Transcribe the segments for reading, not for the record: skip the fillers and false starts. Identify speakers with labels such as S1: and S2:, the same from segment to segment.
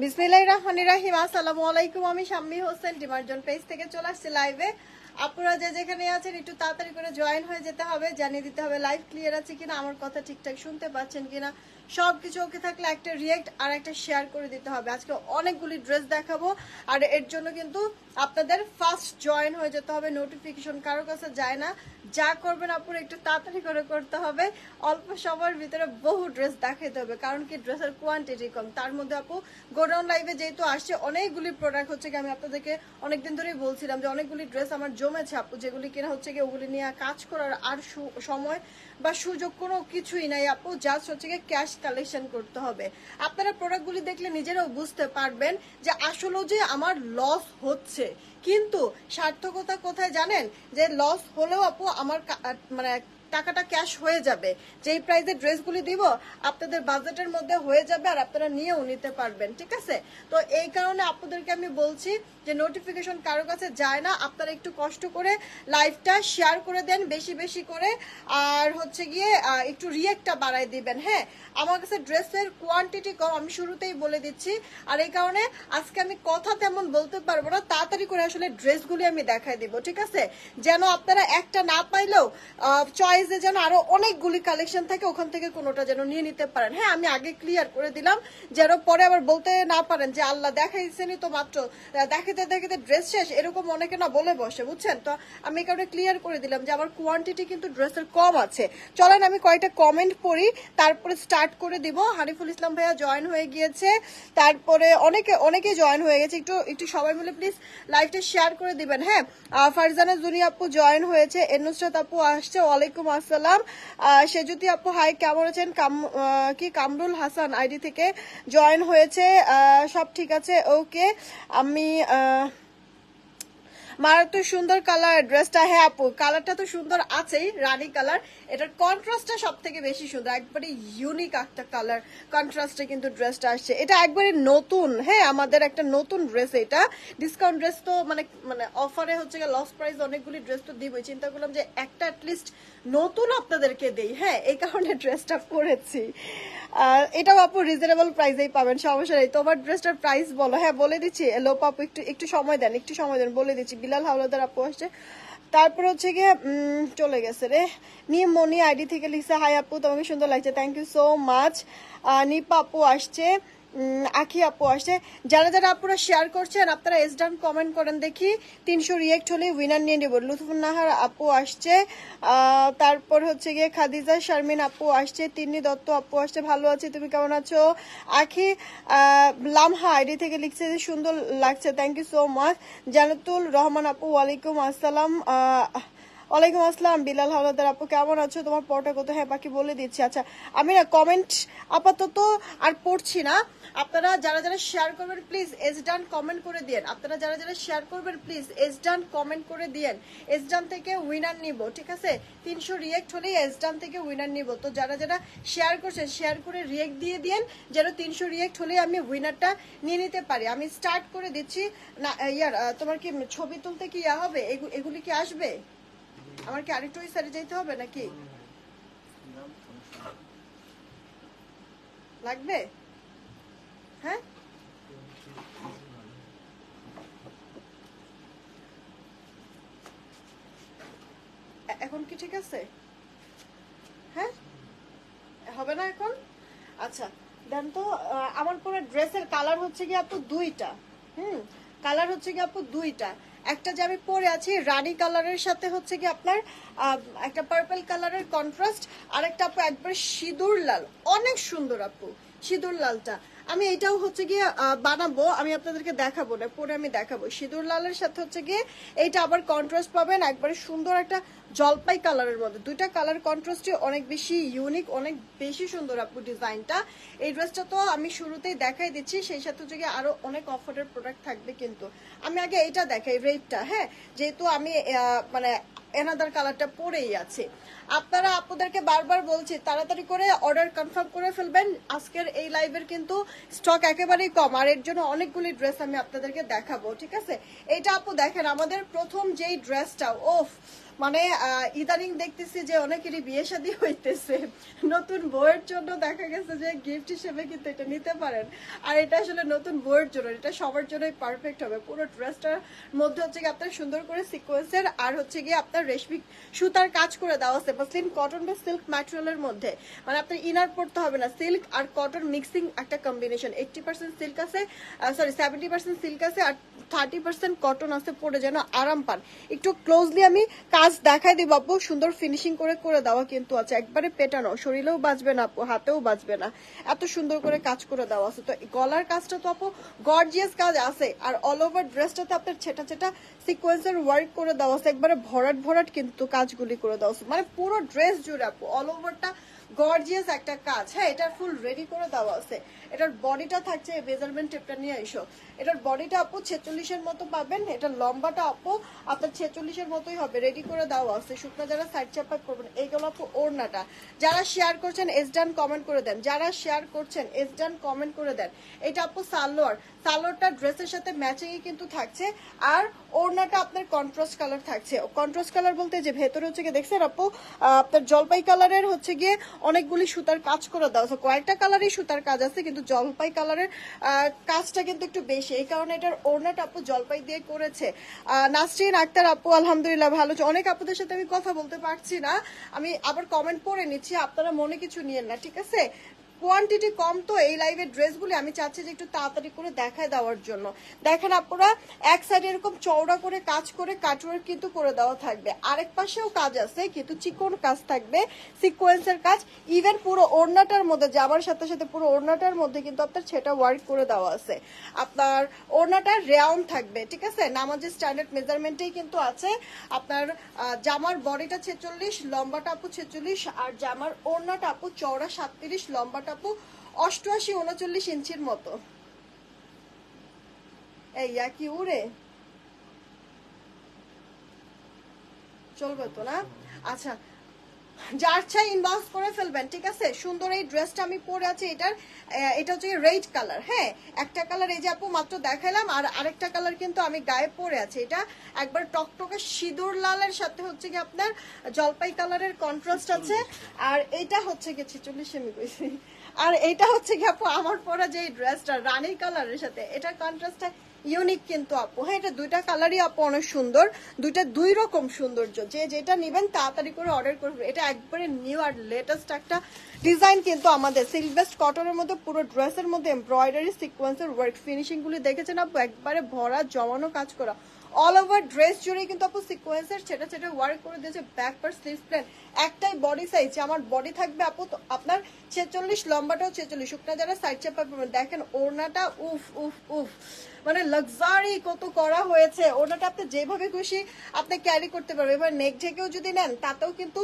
S1: বিসমিল্লাহির রহমানির রহিম। আসসালামু আলাইকুম। আমি শাম্মী হোসেন ডিমার্জন পেজ থেকে চলে আসছি লাইভে। আপনারা যে যেখানে আছেন একটু তাড়াতাড়ি করে জয়েন হয়ে যেতে হবে, জানিয়ে দিতে হবে লাইভ ক্লিয়ার আছে কিনা, আমার কথা ঠিকঠাক শুনতে পাচ্ছেন কিনা। সবকিছু ওকে থাকলে একটা রিয়েক্ট আর একটা শেয়ার করে দিতে হবে। আজকে অনেকগুলি ড্রেস দেখাবো, আর এর জন্য কিন্তু আপনাদের ফার্স্ট জয়েন হয়ে যেতে হবে। নোটিফিকেশন কারো কাছে যায় না, যা করবেন আপুর একটু তাড়াতাড়ি করে করতে হবে। অল্প সময়ের ভিতরে বহু ড্রেস দেখাইতে হবে, কারণ কি ড্রেসের কোয়ান্টিটি কম। তার মধ্যে আপু গোডাউন লাইভে যেহেতু আসছে অনেকগুলি প্রোডাক্ট হচ্ছে কি, আমি আপনাদেরকে অনেকদিন ধরেই বলছিলাম যে অনেকগুলি ড্রেস আমার জমেছে আপু, যেগুলি কিনা হচ্ছে কি ওগুলি নিয়ে কাজ করার আর সময় বা সুযোগ কোনো কিছুই নাই আপু। জাস্ট হচ্ছে কি ক্যাশ কালেকশন করতে হবে। আপনারা প্রোডাক্টগুলি দেখলে নিজেরাও বুঝতে পারবেন যে আসলে যে আমার লস হচ্ছে, কিন্তু সার্থকতা কোথায় জানেন? যে লস হলেও আপু আমার মানে টাকাটা ক্যাশ হয়ে যাবে। যেই প্রাইসে ড্রেসগুলি দিব আপনাদের বাজেটের মধ্যে হয়ে যাবে, আর আপনারা নিয়েও নিতে পারবেন। ঠিক আছে, তো এই কারণে আপনাদেরকে আমি বলছি যে নোটিফিকেশন কারো কাছে যায় না, আপনারা একটু কষ্ট করে লাইভটা শেয়ার করে দেন বেশি বেশি করে, আর হচ্ছে গিয়ে একটু রিয়েক্টটা বাড়াই দিবেন। হ্যাঁ, আমার কাছে ড্রেসের কোয়ান্টিটি কম, আমি শুরুতেই বলে দিচ্ছি। আর এই কারণে আজকে আমি কথা তেমন বলতে পারবো না, তাড়াতাড়ি করে আসলে ড্রেসগুলি আমি দেখাই দিব। ঠিক আছে, যেন আপনারা একটা না পাইলেও চয়েসে যেন আরো অনেকগুলি কালেকশন থাকে, ওখান থেকে কোনোটা যেন নিয়ে নিতে পারেন। হ্যাঁ, আমি আগে ক্লিয়ার করে দিলাম, যেন পরে আবার বলতে না পারেন যে আল্লাহ দেখাইছেনি তো মাত্র, দেখাতে দেখাতে ড্রেস শেষ, এরকম অনেকে না বলে বসে, বুঝছেন। তো আমি এই কারণে ক্লিয়ার করে দিলাম যে আমার কোয়ান্টিটি কিন্তু ড্রেসের কম আছে। চলেন আমি কয়েকটা কমেন্ট পড়ি, তারপরে স্টার্ট করে দিব। হানিফুল ইসলাম ভাইয়া জয়েন হয়ে গিয়েছে, তারপরে অনেকে জয়েন হয়ে গেছে। একটু একটু সবাই মিলে প্লিজ লাইভটা শেয়ার করে দিবেন। হ্যাঁ, ফারজানা জুনি আপু জয়েন হয়েছে, এনুসরাত আপু আসছে, ওয়ালাইকুম আসসালাম। সেজুতি আপু হাই, কেমন আছেন? কামরুল হাসান আইডি থেকে জয়েন হয়েছে। সব ঠিক আছে, ওকে। আমি মারাত্মক সুন্দর কালার ড্রেসটা। হ্যাঁ আপু, কালারটা তো সুন্দর আছেই, রানী কালার। এটার কন্ট্রাস্টটা সব থেকে বেশি সুন্দর, একবারে ইউনিক একটা কালার কন্ট্রাস্টে কিন্তু ড্রেসটা আসছে। এটা একবারে নতুন, হ্যাঁ আমাদের একটা নতুন ড্রেস। এটা ডিসকাউন্ট ড্রেস তো মানে মানে অফারে হচ্ছে লস প্রাইস অনেকগুলি ড্রেস তো দিবই, চিন্তা করলাম যে একটা অ্যাটলিস্ট নতুন আপনাদেরকে দেই। হ্যাঁ, এই কারণে ড্রেসটা পরেছি। এটাও আপু রিজনেবল প্রাইসেই পাবেন, সমস্যা নেই। তোমার ড্রেসটার প্রাইস বলো। হ্যাঁ বলে দিচ্ছি, লোপ আপু একটু একটু সময় দেন, একটু সময় দেন, বলে দিচ্ছি। বিলাল হাওলাদার আপু আসছে, তারপর হচ্ছে গিয়ে চলে গেছে রে। নিম মনি আইডি থেকে লিখছে, হাই আপু তোমাকে সুন্দর লাগছে, thank you so much. Nipa আপু আসছে, আখি আপু আসছে। যারা যারা আপুরা শেয়ার করছেন আপনারা এস ডান কমেন্ট করেন, দেখি 300 রিয়েক্ট হলে উইনার নিয়ে নেব। লুৎফুন্নাহার আপু আসছে, তারপর হচ্ছে গিয়ে খাদিজা শারমিন আপু আসছে, তিন্নি দত্ত আপু আসছে, ভালো আছি, তুমি কেমন আছো? আখি লামহা আইডি থেকে লিখছে যে সুন্দর লাগছে, thank you so much. Janatul Rahman আপু ওয়ালাইকুম আসসালাম। ওয়ালাইকুম আসসালাম। বিলাল হাওলাদার আপু কেমন আছো? তোমার পড়াটা কত? হ্যাঁ বাকি বলে দিচ্ছি। আচ্ছা, আমি না কমেন্ট আপাতত আর পড়ছি না। আপনারা যারা যারা শেয়ার করবেন প্লিজ এস ডান কমেন্ট করে দিন। আপনারা যারা যারা শেয়ার করবেন প্লিজ এস ডান কমেন্ট করে দিন। এস ডান থেকে উইনার নিব, ঠিক আছে? 300 রিয়েক্ট হলেই এস ডান থেকে উইনার নিব। তো যারা যারা শেয়ার করছেন শেয়ার করে রিয়েক্ট দিয়ে দিন, যেন 300 রিয়েক্ট হলেই আমি উইনারটা নিয়ে নিতে পারি। আমি স্টার্ট করে দিচ্ছি না। ইয়ার তোমার কি ছবি তুলতে কি ইয়া হবে? এগুলি কি আসবে? আমার কি আরেকটু ওই সাইডে যেতে হবে নাকি লাগবে? হ্যাঁ, এখন কি ঠিক আছে? হ্যাঁ, হবে না এখন? আচ্ছা দেন তো। আমার পরে ড্রেসের কালার হচ্ছে কি আপু দুইটা। কালার হচ্ছে কি আপু দুইটা। একটা যে আমি পরে আছি রানী কালারের সাথে হচ্ছে কি আপনার একটা পার্পল কালারের কন্ট্রাস্ট, আর একটা আপু একবার সিঁদুর লাল, অনেক সুন্দর আপু সিঁদুর লালটা। আমি এটাও হচ্ছে গিয়ে বানাবো, আমি আপনাদেরকে দেখাবো না, পরে আমি দেখাবো। সিঁদুর লালের সাথে হচ্ছে গিয়ে এইটা আবার কন্ট্রাস্ট পাবেন, একবারে সুন্দর একটা জলপাই কালারের মধ্যে। দুইটা কালার কন্ট্রাস্টে অনেক বেশি ইউনিক, অনেক বেশি সুন্দর আপু ডিজাইনটা। এই ড্রেসটা তো আমি শুরুতেই দেখাই দিচ্ছি, সেই সাথে হচ্ছে গিয়ে আরো অনেক অফারের প্রোডাক্ট থাকবে, কিন্তু আমি আগে এইটা দেখাই রেডটা। হ্যাঁ, যেহেতু আমি মানে এনাদার কালারটা পরেই আছে। আপনারা আপুদেরকে বারবার বলছি তাড়াতাড়ি করে অর্ডার কনফার্ম করে ফেলবেন। আজকের এই লাইভের কিন্তু স্টক একেবারেই কম, আর এর জন্য অনেকগুলি ড্রেস আমি আপনাদেরকে দেখাবো, ঠিক আছে? এইটা আপু দেখেন আমাদের প্রথম যেই ড্রেসটা, ওফ মানে ইদানিং দেখতেছি যে অনেকেরই বিয়ে শাদী হইতেছে, নতুন বউয়ের জন্য দেখা গেছে যে গিফট হিসেবে কিন্তু এটা নিতে পারেন। আর এটা আসলে নতুন বউয়ের জন্য, এটা সবার জন্যই পারফেক্ট হবে। পুরো ড্রেসটার মধ্যে হচ্ছে কি আপনার সুন্দর করে সিকোয়েন্সের আর হচ্ছে গিয়ে আপনার রেশমি সুতার কাজ করে দেওয়া আছে, মসলিন কটন বা সিল্ক ম্যাটেরিয়ালের মধ্যে। মানে আপনার ইনার পড়তে হবে না, সিল্ক আর কটন মিক্সিং একটা কম্বিনেশন। 80% সিল্ক আছে, সরি 70% সিল্ক আছে আর 30% কটন আছে, পরে যেন আরাম পান। একটু ক্লোজলি আমি কাজ দেখাই দিব আপু, সুন্দর ফিনিশিং করে করে দেওয়া কিন্তু আছে, একবারে পেটানো, শরীরেও বাঁচবে না আপু, হাতেও বাঁচবে না, এত সুন্দর করে কাজ করে দেওয়া আছে। তো গলার কাজটা তো আপু গর্জিয়াস কাজ আছে, আর অল ওভার ড্রেসটাতে আপনার ছেটা ছেটা সিকোয়েন্সের ওয়ার্ক করে দেওয়া আছে, একবারে ভরাট ভরাট কিন্তু কাজগুলি করে দেওয়া আছে, মানে পুরো ড্রেস জুড়ে আপু অল ওভারটা গর্জিয়াস একটা কাজ। হ্যাঁ, এটার ফুল রেডি করে দেওয়া আছে। এটার বডিটা থাকছে, মেজারমেন্ট টেপটা নিয়ে এসো। এটার বডিটা আপু 46-এর মতো পাবেন, এটার লম্বাটা আপু আপনার 46-এর মতোই হবে, রেডি করে দেওয়া আছে। শুকনা যারা সাইড চাপা করবেন, এইগুলো আপু ওড়নাটা। যারা শেয়ার করছেন এস ডান কমেন্ট করে দেন, যারা শেয়ার করছেন এস ডান কমেন্ট করে দেন। এটা আপু সালোয়ার, সালোয়ারটা ড্রেসের সাথে ম্যাচিংই কিন্তু থাকছে, আর ওড়নাটা আপনার কন্ট্রাস্ট কালার থাকছে। কন্ট্রাস্ট কালার বলতে যে ভেতরে হচ্ছে গিয়ে দেখছেন আপু আপনার জলপাই কালারের হচ্ছে গিয়ে অনেকগুলি সুতার কাজ করে দেওয়া আছে, কয়েকটা কালারই সুতার কাজ আছে, কিন্তু জলপাই কালারের কাজটা কিন্তু একটু বেশি, এই কারণে এটার ওড়নাটা আপু জলপাই দিয়ে করেছে। নাসরিন আক্তার আপু আলহামদুলিল্লাহ ভালো। অনেক আপুদের সাথে আমি কথা বলতে পারছি না, আমি আবার কমেন্ট পড়ে নিচ্ছি, আপনারা মনে কিছু নিয়েন না, ঠিক আছে? কোয়ান্টিটি কম তো এই লাইভের ড্রেসগুলি আমি চাচ্ছি যে একটু তাড়াতাড়ি করে দেখায় দেওয়ার জন্য। দেখেন আপনারা এক সাইডে এরকম চওড়া করে কাজ করে কাটওয়ার্ক কিন্তু করে দেওয়া থাকবে, আরেক পাশেও কাজ আছে কিন্তু চিকন কাজ থাকবে, সিকোয়েন্সের কাজ। ইভেন পুরো ওড়নাটার মধ্যে জামার সাথে সাথে পুরো ওড়নাটার মধ্যে কিন্তু আপনার সেটা ওয়ার্ক করে দেওয়া আছে। আপনার ওড়নাটা রাউন্ড থাকবে, ঠিক আছে? নামাজের স্ট্যান্ডার্ড মেজারমেন্টেই কিন্তু আছে। আপনার জামার বডিটা 46, লম্বাটা আপু 46, আর জামার ওড়নাটা আপু চওড়া 37, লম্বাটা আপু 88-39 ইঞ্চির মতো। এই কি উড়ে চলবে তো না? আচ্ছা, যার চাই ইনবক্স করে ফেলবেন, ঠিক আছে? সুন্দর এই ড্রেসটা আমি পরে আছি, এটা হচ্ছে রেড কালার। হ্যাঁ, একটা কালার এই যে আপু মাত্র দেখাইলাম, আর আরেকটা কালার কিন্তু আমি গায়ে পরে আছি, এটা একবার টকটকে সিঁদুর লালের সাথে হচ্ছে কি আপনার জলপাই কালারের কন্ট্রাস্ট আছে। আর এটা হচ্ছে কি 46 আমি কইছি, আর এটা হচ্ছে কি আপু আমার পরা যে ড্রেসটা রানী কালারের সাথে, এটা কন্ট্রাস্টটা ইউনিক কিন্তু আপু। হ্যাঁ, এটা দুইটা কালারই আপু অনেক সুন্দর, দুইটা দুই রকম সৌন্দর্য, যে যেটা নিবেন তাড়াতাড়ি করে অর্ডার করবে। এটা একবারে নিউ আর লেটেস্ট একটা ডিজাইন কিন্তু আমাদের সিল্ক বেস্ট কটনের মধ্যে, পুরো ড্রেসের মধ্যে এমব্রয়ডারি সিকোয়েন্সের ওয়ার্ক ফিনিশিং গুলি দেখেছেন আপু, একবারে ভরা জমানো কাজ করা, অল ওভার ড্রেস জুড়ে কিন্তু আপু সিকোয়েন্সের ছেটা ছেটা ওয়ার্ক করে দিয়েছে। ব্যাক পার স্লিভস প্লেন, একটাই বডি সাইজ, আমার বডি থাকবে আপু তো আপনার 46, লম্বাটাও 46। শুকনা যারা সাইড চাপা পাবেন, দেখেন ওড়নাটা উফ উফ উফ, মানে লাক্সারি কত করা হয়েছে। ওড়নাটা আপনি যেভাবে খুশি আপনি ক্যারি করতে পারবেন, এবার নেক ঢেকেও যদি নেন তাতেও কিন্তু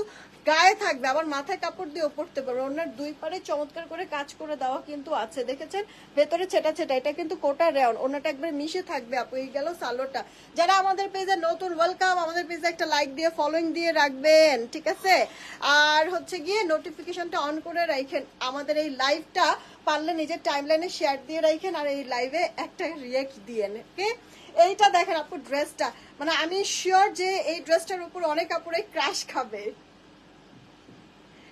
S1: গায়ে থাকবে, আবার মাথায় কাপড় দিয়েও পড়তে পারবে। ওনার দুই পারে চমৎকার করে কাজ করে দেওয়া কিন্তু আছে, দেখেছেন? ভেতরে ছেটা ছেটা, এটা কিন্তু কোটা রেওন, ওনাটা একবার মিশে থাকবে আপু। এই গেল সালোয়ারটা। যারা আমাদের পেজে নতুন, ওয়েলকাম, আমাদের পেজে একটা লাইক দিয়ে ফলোইং দিয়ে রাখবেন, ঠিক আছে? আর হচ্ছে গিয়ে নোটিফিকেশনটা অন করে রাখেন, আমাদের এই লাইভটা পারলে নিজের টাইমলাইনে শেয়ার দিয়ে রাখেন, আর এই লাইভে একটা রিয়েক্ট দিয়ে ওকে? এইটা দেখেন আপু ড্রেসটা, মানে আমি শিওর যে এই ড্রেসটার উপর অনেক আপুরাই ক্রাশ খাবে।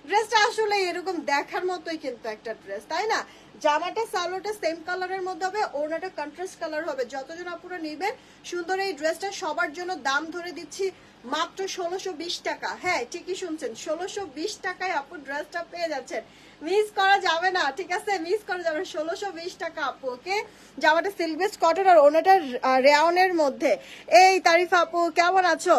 S1: ড্রেসটা আসলে এরকম দেখার মতোই কিন্তু একটা ড্রেস, তাই না? জামাটা সালোয়ারটা সেম কালারের মধ্যে হবে, ওড়নাটা কন্ট্রাস্ট কালার হবে। যতজন আপুরা নিবেন সুন্দর এই ড্রেসটা, সবার জন্য দাম ধরে দিচ্ছি মাত্র 1620 টাকা। হ্যাঁ, ঠিকই শুনছেন, 1620 টাকায় আপু ড্রেসটা পেয়ে যাচ্ছেন, মিস করা যাবে না, ঠিক আছে? মিস করা যাবে না, 1620 টাকা আপু। ওকে, জামাটা সিল্ক বেস্ট কটন আর ওড়নাটা রেওনের মধ্যে। এই তারিফা আপু কেমন আছো?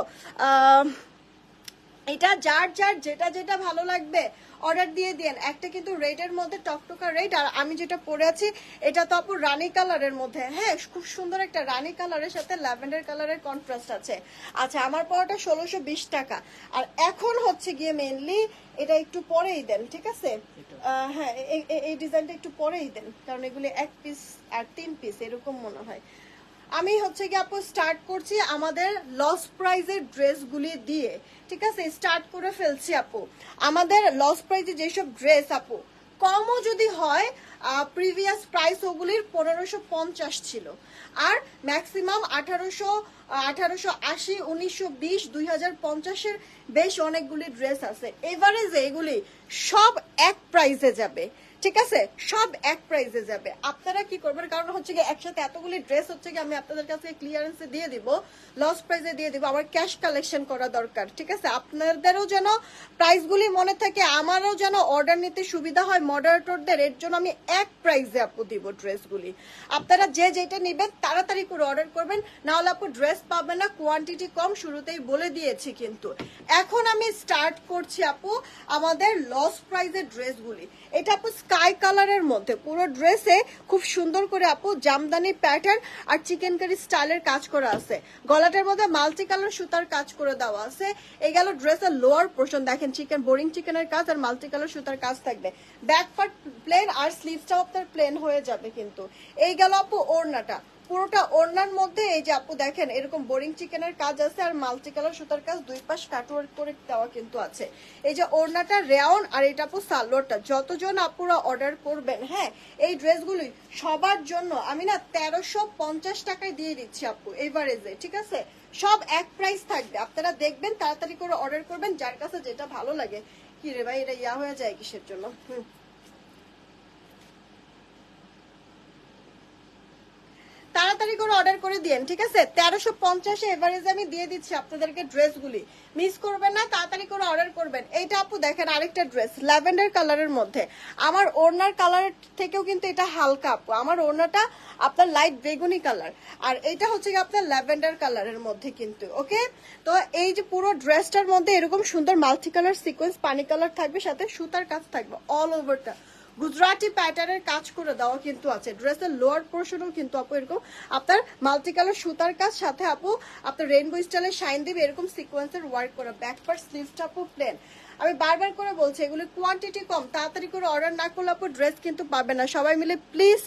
S1: এটা যার যার যেটা যেটা ভালো লাগবে অর্ডার দিয়ে দেন। একটা কিন্তু রেডের মধ্যে টকটকা রেড, আর আমি যেটা পরে আছি এটা তো আপু রানী কালারের মধ্যে। হ্যাঁ, খুব সুন্দর একটা রানী কালারের সাথে ল্যাভেন্ডার কালারের কন্ট্রাস্ট আছে। আচ্ছা, আমার পরাটা 1620 টাকা। আর এখন হচ্ছে গিয়ে মেইনলি এটা একটু পরেই দেন, ঠিক আছে? হ্যাঁ, এই ডিজাইনটা একটু পরেই দেন, কারণ এগুলি 1 পিস আর 3 পিস এরকম মনে হয়। আমি হচ্ছে কি আপু স্টার্ট করছি আমাদের লস প্রাইজের ড্রেসগুলি দিয়ে, ঠিক আছে? স্টার্ট করে ফেলছি আপু আমাদের লস প্রাইজে যেসব ড্রেস আপু কমও যদি হয়, প্রিভিয়াস প্রাইস ওগুলির 1550 ছিল, আর ম্যাক্সিমাম 1880, 1920, 2050-এর বেশ অনেকগুলি ড্রেস আছে। এভারেজে এগুলি সব এক প্রাইসে যাবে, ঠিক আছে? সব এক প্রাইসে যাবে। আপনারা কি করবেন, কারণ হচ্ছে কি একসাথে এতগুলি ড্রেস হচ্ছে কি আমি আপনাদের কাছে ক্লিয়ারেন্সে দিয়ে দিব, লস প্রাইসে দিয়ে দিব, আবার ক্যাশ কালেকশন করা দরকার, ঠিক আছে? আপনাদেরও যেন প্রাইসগুলি মনে থাকে, আমারও যেন অর্ডার নিতে সুবিধা হয় মডারেটরদের, এর জন্য আমি এক প্রাইসে আপু দিব ড্রেসগুলি। আপনারা যে যেটা নেবেন তাড়াতাড়ি করে অর্ডার করবেন, না হলে আপু ড্রেস পাবেন না, কোয়ান্টিটি কম, শুরুতেই বলে দিয়েছি। কিন্তু এখন আমি স্টার্ট করছি আপু আমাদের লস প্রাইজের ড্রেসগুলি। এটা আপু স্কাই কালারের মধ্যে পুরো ড্রেসে খুব সুন্দর করে আপু জামদানি প্যাটার্ন আর চিকেন কারি স্টাইলের কাজ করা আছে, গলাটার মধ্যে মাল্টি কালার সুতার কাজ করে দেওয়া আছে। এই গেল ড্রেসের লোয়ার পোর্শন, দেখেন চিকেন বোরিং চিকেনের কাজ আর মাল্টি কালার সুতার কাজ থাকবে, ব্যাক পার্ট প্লেন আর স্লিভসটাও আপনার প্লেন হয়ে যাবে। কিন্তু এই গেল আপু ওড়নাটা, পুরোটা ওড়নার মধ্যে এই যে আপু দেখেন এরকম বোরিং চিকেনের কাজ আছে আর মাল্টি কালার সুতার কাজ, দুই পাশ কাটওয়ার্ক করে দেওয়া কিন্তু আছে। এই যে ওড়নাটা রেওন আর এটা আপু সালোয়ারটা, যতজন আপুরা অর্ডার করবেন, হ্যাঁ এই ড্রেসগুলি সবার জন্য আমি না 1350 টাকায় দিয়ে দিচ্ছি আপু এভারেজে, ঠিক আছে? সব এক প্রাইস থাকবে, আপনারা দেখবেন, তাড়াতাড়ি করে অর্ডার করবেন, যার কাছে যেটা ভালো লাগে। কি রে ভাই, এটা ইয়া হয়ে যায় কিসের জন্য? তাড়াতাড়ি করে অর্ডার করে দিন, ঠিক আছে? 1350 এভারেজ আমি দিয়ে দিচ্ছি আপনাদেরকে ড্রেসগুলি, মিস করবেন না, তাড়াতাড়ি করে অর্ডার করবেন। এইটা আপু দেখেন আরেকটা ড্রেস ল্যাভেন্ডার কালারের মধ্যে, আমার ওড়নার কালার থেকেও কিন্তু এটা হালকা আপু, আমার ওড়নাটা আপনার লাইট বেগুনি কালার, আর এটা হচ্ছে কি আপনার ল্যাভেন্ডার কালারের মধ্যে কিন্তু, ওকে? তো এই যে পুরো ড্রেসটার মধ্যে এরকম সুন্দর মাল্টি কালার সিকোয়েন্স পানি কালার থাকবে, সাথে সুতার কাজ থাকবে অল ওভারটা, গুজরাটি প্যাটার্নের কাজ করে দেওয়া কিন্তু আছে। ড্রেসের লোয়ার পোর্শনও কিন্তু আপু এরকম আপনার মাল্টি কালার সুতার কাজ, সাথে আপু আপনার রেইনবো স্টাইলে শাইন দিবে এরকম সিকোয়েন্সের ওয়ার্ক করা, ব্যাক পার্ট স্লিভসটা আপু প্লেন। আমি বারবার করে বলছি এগুলো কোয়ান্টিটি কম, তাড়াতাড়ি করে অর্ডার না করলে আপু ড্রেস কিন্তু পাবে না। সবাই মিলে প্লিজ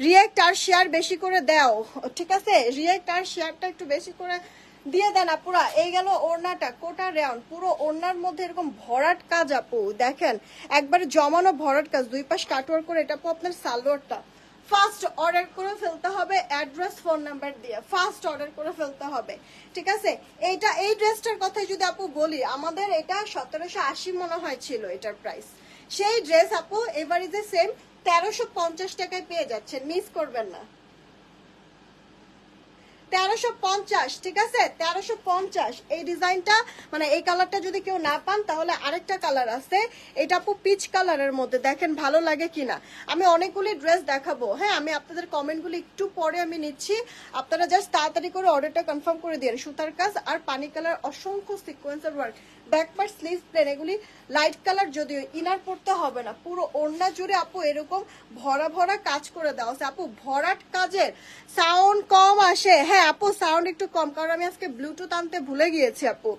S1: রিয়েক্ট আর শেয়ার বেশি করে দাও, ঠিক আছে? রিয়েক্ট আর শেয়ারটা একটু বেশি করে দিয়ে দেন আপুরা। এই গেল ওড়নাটা, কোটা রেওন, পুরো ওড়নার মধ্যে এরকম ভরাট কাজ আপু দেখেন, একবারে জমানো ভরাট কাজ, দুই পাশ কাটওয়ার্ক করে, এটা আপু আপনার সালোয়ারটা। ফার্স্ট অর্ডার করে ফেলতে হবে অ্যাড্রেস ফোন নাম্বার দিয়ে, ফার্স্ট অর্ডার করে ফেলতে হবে, ঠিক আছে? এইটা এই ড্রেসটার কথাই যদি আপু বলি, আমাদের এটা 1780 মনে হয় ছিল এটার প্রাইস, সেই ড্রেস আপু এবারে যে সেম 1350 টাকায় পেয়ে যাচ্ছেন, মিস করবেন না। 1350, ঠিক আছে? 1350। এই ডিজাইনটা মানে এই কালারটা যদি কেউ না পান তাহলে আরেকটা কালার আছে, এটা আপু পিচ কালারের মধ্যে, দেখেন ভালো লাগে কিনা। আমি অনেকগুলি ড্রেস দেখাবো, হ্যাঁ আমি আপনাদের কমেন্টগুলি একটু পরে আমি নিচ্ছি, আপনারা জাস্ট তাড়াতাড়ি করে অর্ডারটা কনফার্ম করে দিন। সুতার কাজ আর পানি কালার, অসংখ্য সিকোয়েন্সের work, back part sleeve plain, এগুলি লাইট কালার, যদিও ইনার পড়তে হবে না, পুরো ওড়না জুড়ে আপু এরকম ভরা ভরা কাজ করে দেওয়া আছে। আপু ভরাট কাজের সাউন্ড কম আসে, হ্যাঁ আপু সাউন্ড একটু কম, কারণ আমি আজকে ব্লুটুথ আনতে ভুলে গিয়েছি আপু,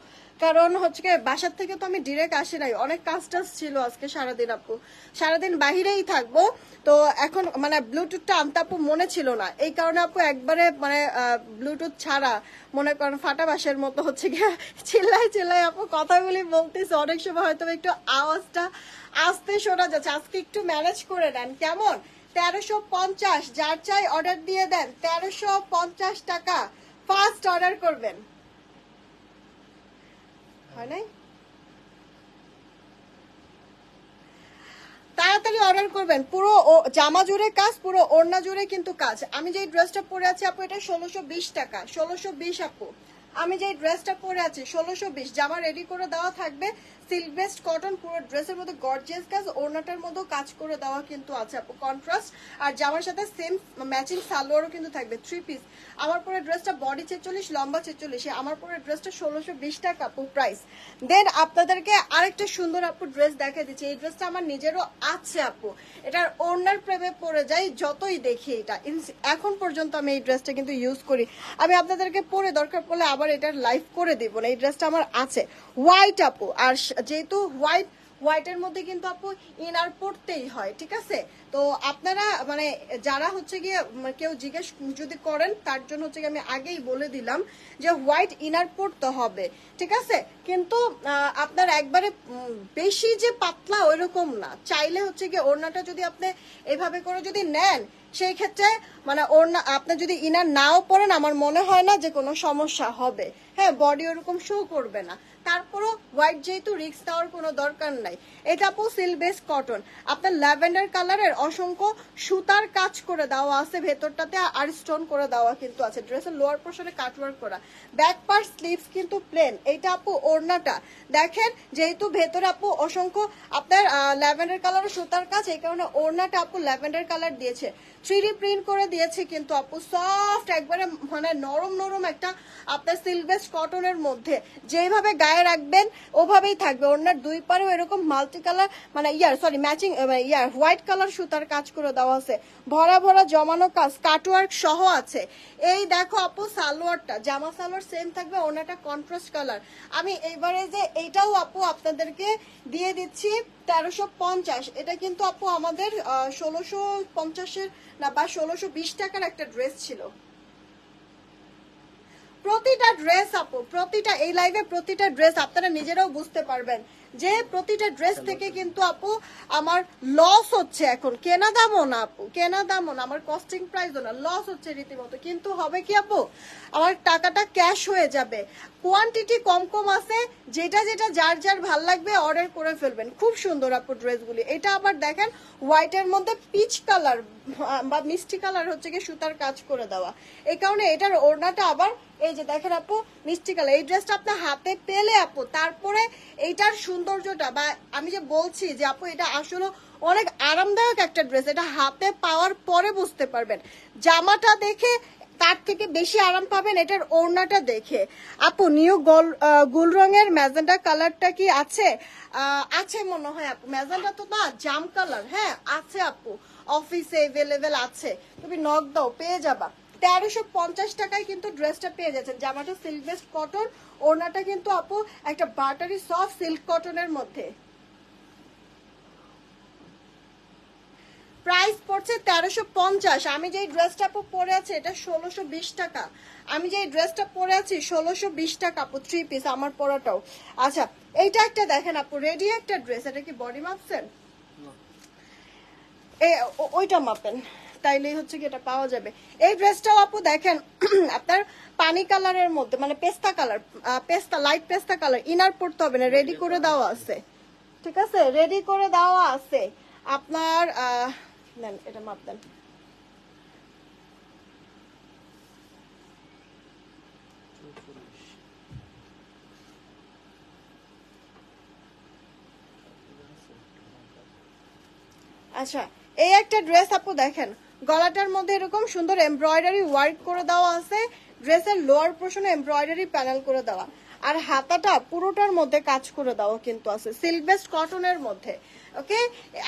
S1: কারণ হচ্ছে বাসার থেকে তো আমি ডিরেক্ট আসি নাই, অনেক কাজ টাজ ছিল আজকে সারাদিন আপু, সারাদিন বাহিরেই থাকবো, তো এখন মানে ব্লুটুথটা আনতে আপু মনে ছিল না, এই কারণে আপু একবারে মানে ব্লুটুথ ছাড়া মনে করেন ফাটা বাসের মতো হচ্ছে গিয়ে চিল্লাই চিল্লাই আপু কথাগুলি বলতেছে, অনেক সময় হয়তো একটু আওয়াজটা আস্তে শোনা যাচ্ছে, আজকে একটু ম্যানেজ করে নেন কেমন? 1350, যার চাই অর্ডার দিয়ে দেন, 1350 টাকা, ফার্স্ট অর্ডার করবেন। হয় নাই? তাড়াতাড়ি অর্ডার করবেন, পুরো জামা জুড়ে কাজ, পুরো ওড়না জুড়ে কিন্তু কাজ। আমি যে ড্রেসটা পরে আছি আপু এটা 1620 টাকা, 1620 আপু। আমি যে ড্রেসটা পরে আছি 1620, জামা রেডি করে দেওয়া থাকবে, সিল্ক বেস্ট কটন, পুরো ড্রেসের মধ্যে গর্জিয়াস কাজ, ওড়নাটার মধ্যেও কাজ করে দেওয়া কিন্তু আছে আপু, কন্ট্রাস্ট, আর জামার সাথে সেম ম্যাচিং সালোয়ারও কিন্তু থাকবে, 3 পিস। আমার পরে ড্রেসটা বডি 46, লম্বা 46, আমার পরে ড্রেসটা 1620 টাকা আপু প্রাইস। দেন আপনাদেরকে আরেকটা সুন্দর আপু ড্রেস দেখা দিচ্ছি, এই ড্রেসটা আমার নিজেরও আছে আপু, এটার ওড়নার প্রেমে পড়ে যাই যতই দেখি, এটা এখন পর্যন্ত আমি এই ড্রেসটা কিন্তু ইউজ করি, আমি আপনাদেরকে পরে দরকার পড়লে আবার এটার লাইভ করে দিব না, এই ড্রেসটা আমার আছে, হোয়াইট আপু, আর যেহেতু হোয়াইটের মধ্যে কিন্তু আপু ইনার পড়তেই হয়, ঠিক আছে? তো আপনারা মানে যারা হচ্ছে গিয়ে কেউ জিজ্ঞেস যদি করেন তার জন্য হচ্ছে গিয়ে আমি আগেই বলে দিলাম যে হোয়াইট ইনার পড়তে হবে, ঠিক আছে? কিন্তু আপনার একবারে বেশি যে পাতলা ওইরকম না, চাইলে হচ্ছে গিয়ে ওড়নাটা যদি আপনি এভাবে করে যদি নেন সেই ক্ষেত্রে মানে ওড়না আপনি যদি ইনার নাও পরেন আমার মনে হয় না যে কোনো সমস্যা হবে। হ্যাঁ, বডি ওরকম শো করবে না, তারপরও হোয়াইট যেহেতু রিস্ক দেওয়ার কোনো দরকার নাই। এটা আপু সিল্ক বেস কটন, আপনার ল্যাভেন্ডার কালারের অসংখ্য সুতার কাজ করে দেওয়া আছে ভেতরটাতে, আর স্টোন করে দেওয়া কিন্তু আছে। ড্রেসের লোয়ার পোর্শনে কাটওয়ার্ক করা, ব্যাক পার্ট স্লিভস কিন্তু প্লেন। এইটা আপু ওড়নাটা দেখেন, যেহেতু ভেতরে আপু অসংখ্য আপনার ল্যাভেন্ডার কালারের সুতার কাজ, এই কারণে ওড়নাটা আপু ল্যাভেন্ডার কালার দিয়েছে, 3D প্রিন্ট করে দিয়েছে কিন্তু আপু, সফট একবারে মানে নরম নরম একটা আপনার সিল্ক বেস কটনের মধ্যে, যেভাবে গায়ে রাখবেন ওভাবেই থাকবে। ওনার দুই পারেও এরকম মাল্টি কালার মানে ম্যাচিং হোয়াইট কালার সুতার কাজ করে দেওয়া আছে, ভরা ভরা জমানো কাজ, কাটওয়ার্ক সহ আছে। এই দেখো আপু সালোয়ারটা, জামা সালোয়ার সেম থাকবে, ওনাটা কন্ট্রাস্ট কালার। আমি এইবারে যে এইটাও আপু আপনাদেরকে দিয়ে দিচ্ছি 1350। এটা কিন্তু আপু আমাদের 1650-এর না বা 1620 টাকার একটা ড্রেস ছিল। প্রতিটা ড্রেস আপু, প্রতিটা এই লাইভে প্রতিটা ড্রেস আপনারা নিজেরাও বুঝতে পারবেন যে প্রতিটা ড্রেস থেকে কিন্তু আপু আমার লস হচ্ছে। এখন কেনা দামও না আপু, কেনা দামও না, আমার কস্টিং প্রাইসও না, লস হচ্ছে রীতিমতো। কিন্তু হবে কি আপু, আমার টাকাটা ক্যাশ হয়ে যাবে। কোয়ান্টিটি কম কম আছে, যেটা যেটা যার যার ভাল লাগবে অর্ডার করে ফেলবেন। খুব সুন্দর আপু ড্রেসগুলি। এটা আবার দেখেন হোয়াইটের মধ্যে পিচ কালার বা মিষ্টি কালার হচ্ছে কি সুতার কাজ করে দেওয়া, এই কারণে এটার ওড়নাটা আবার এই যে দেখেন আপু মিষ্টি কালার। এই ড্রেসটা আপনার হাতে পেলে আপু তারপরে এইটার সৌন্দর্যটা, বা আমি যে বলছি যে আপু এটা আসলে অনেক আরামদায়ক একটা ড্রেস, এটা হাতে পাওয়ার পরে বুঝতে পারবেন। জামাটা দেখে তার থেকে বেশি আরাম পাবেন এটার ওড়নাটা দেখে। আপু নিউ গোল রঙের ম্যাজেন্ডা কালারটা কি আছে? আছে মনে হয় আপু, ম্যাজেন্ডা তো না, জাম কালার। হ্যাঁ আছে আপু, অফিসে এভেলেবেল আছে, তুমি নক দাও পেয়ে যাবা। 1350 টাকায় কিন্তু ড্রেসটা পেয়ে যাচ্ছেন। জামাটা সিল্ক বেস্ট কটন, ওড়নাটা কিন্তু আপু একটা বাটারি সফট সিল্ক কটনের মধ্যে। প্রাইস পড়ছে 1350। আমি যে ড্রেসটা আপু পরে আছি এটা 1620 টাকা। আমি যে ড্রেসটা পরে আছি 1620 টাকা আপু, 3 পিস আমার পরাটাও। আচ্ছা এইটা একটা দেখেন আপু, রেডি একটা ড্রেস। এটা কি বডি মাপছেন? ওইটা মাপেন, তাইলেই হচ্ছে কি এটা পাওয়া যাবে। এই ড্রেসটাও আপু দেখেন আপনার পানি কালারের মধ্যে মানে পেস্তা কালার, পেস্তা লাইট পেস্তা কালার, ইনার পড়তে হবে না, রেডি করে দেওয়া আছে, ঠিক আছে? রেডি করে দেওয়া আছে আপনার। নেন এটা মাপ দেন। আচ্ছা এই একটা ড্রেস আপু দেখেন, গলাটার মধ্যে এরকম সুন্দর এমব্রয়ডারি ওয়ার্ক করে দেওয়া আছে, ড্রেসের লোয়ার পোর্শনে এমব্রয়ডারি প্যানেল করে দেওয়া, আর হাতাটা পুরোটার মধ্যে কাজ করে দেওয়া কিন্তু আছে সিল্ক বেস্ট কটনের মধ্যে। ওকে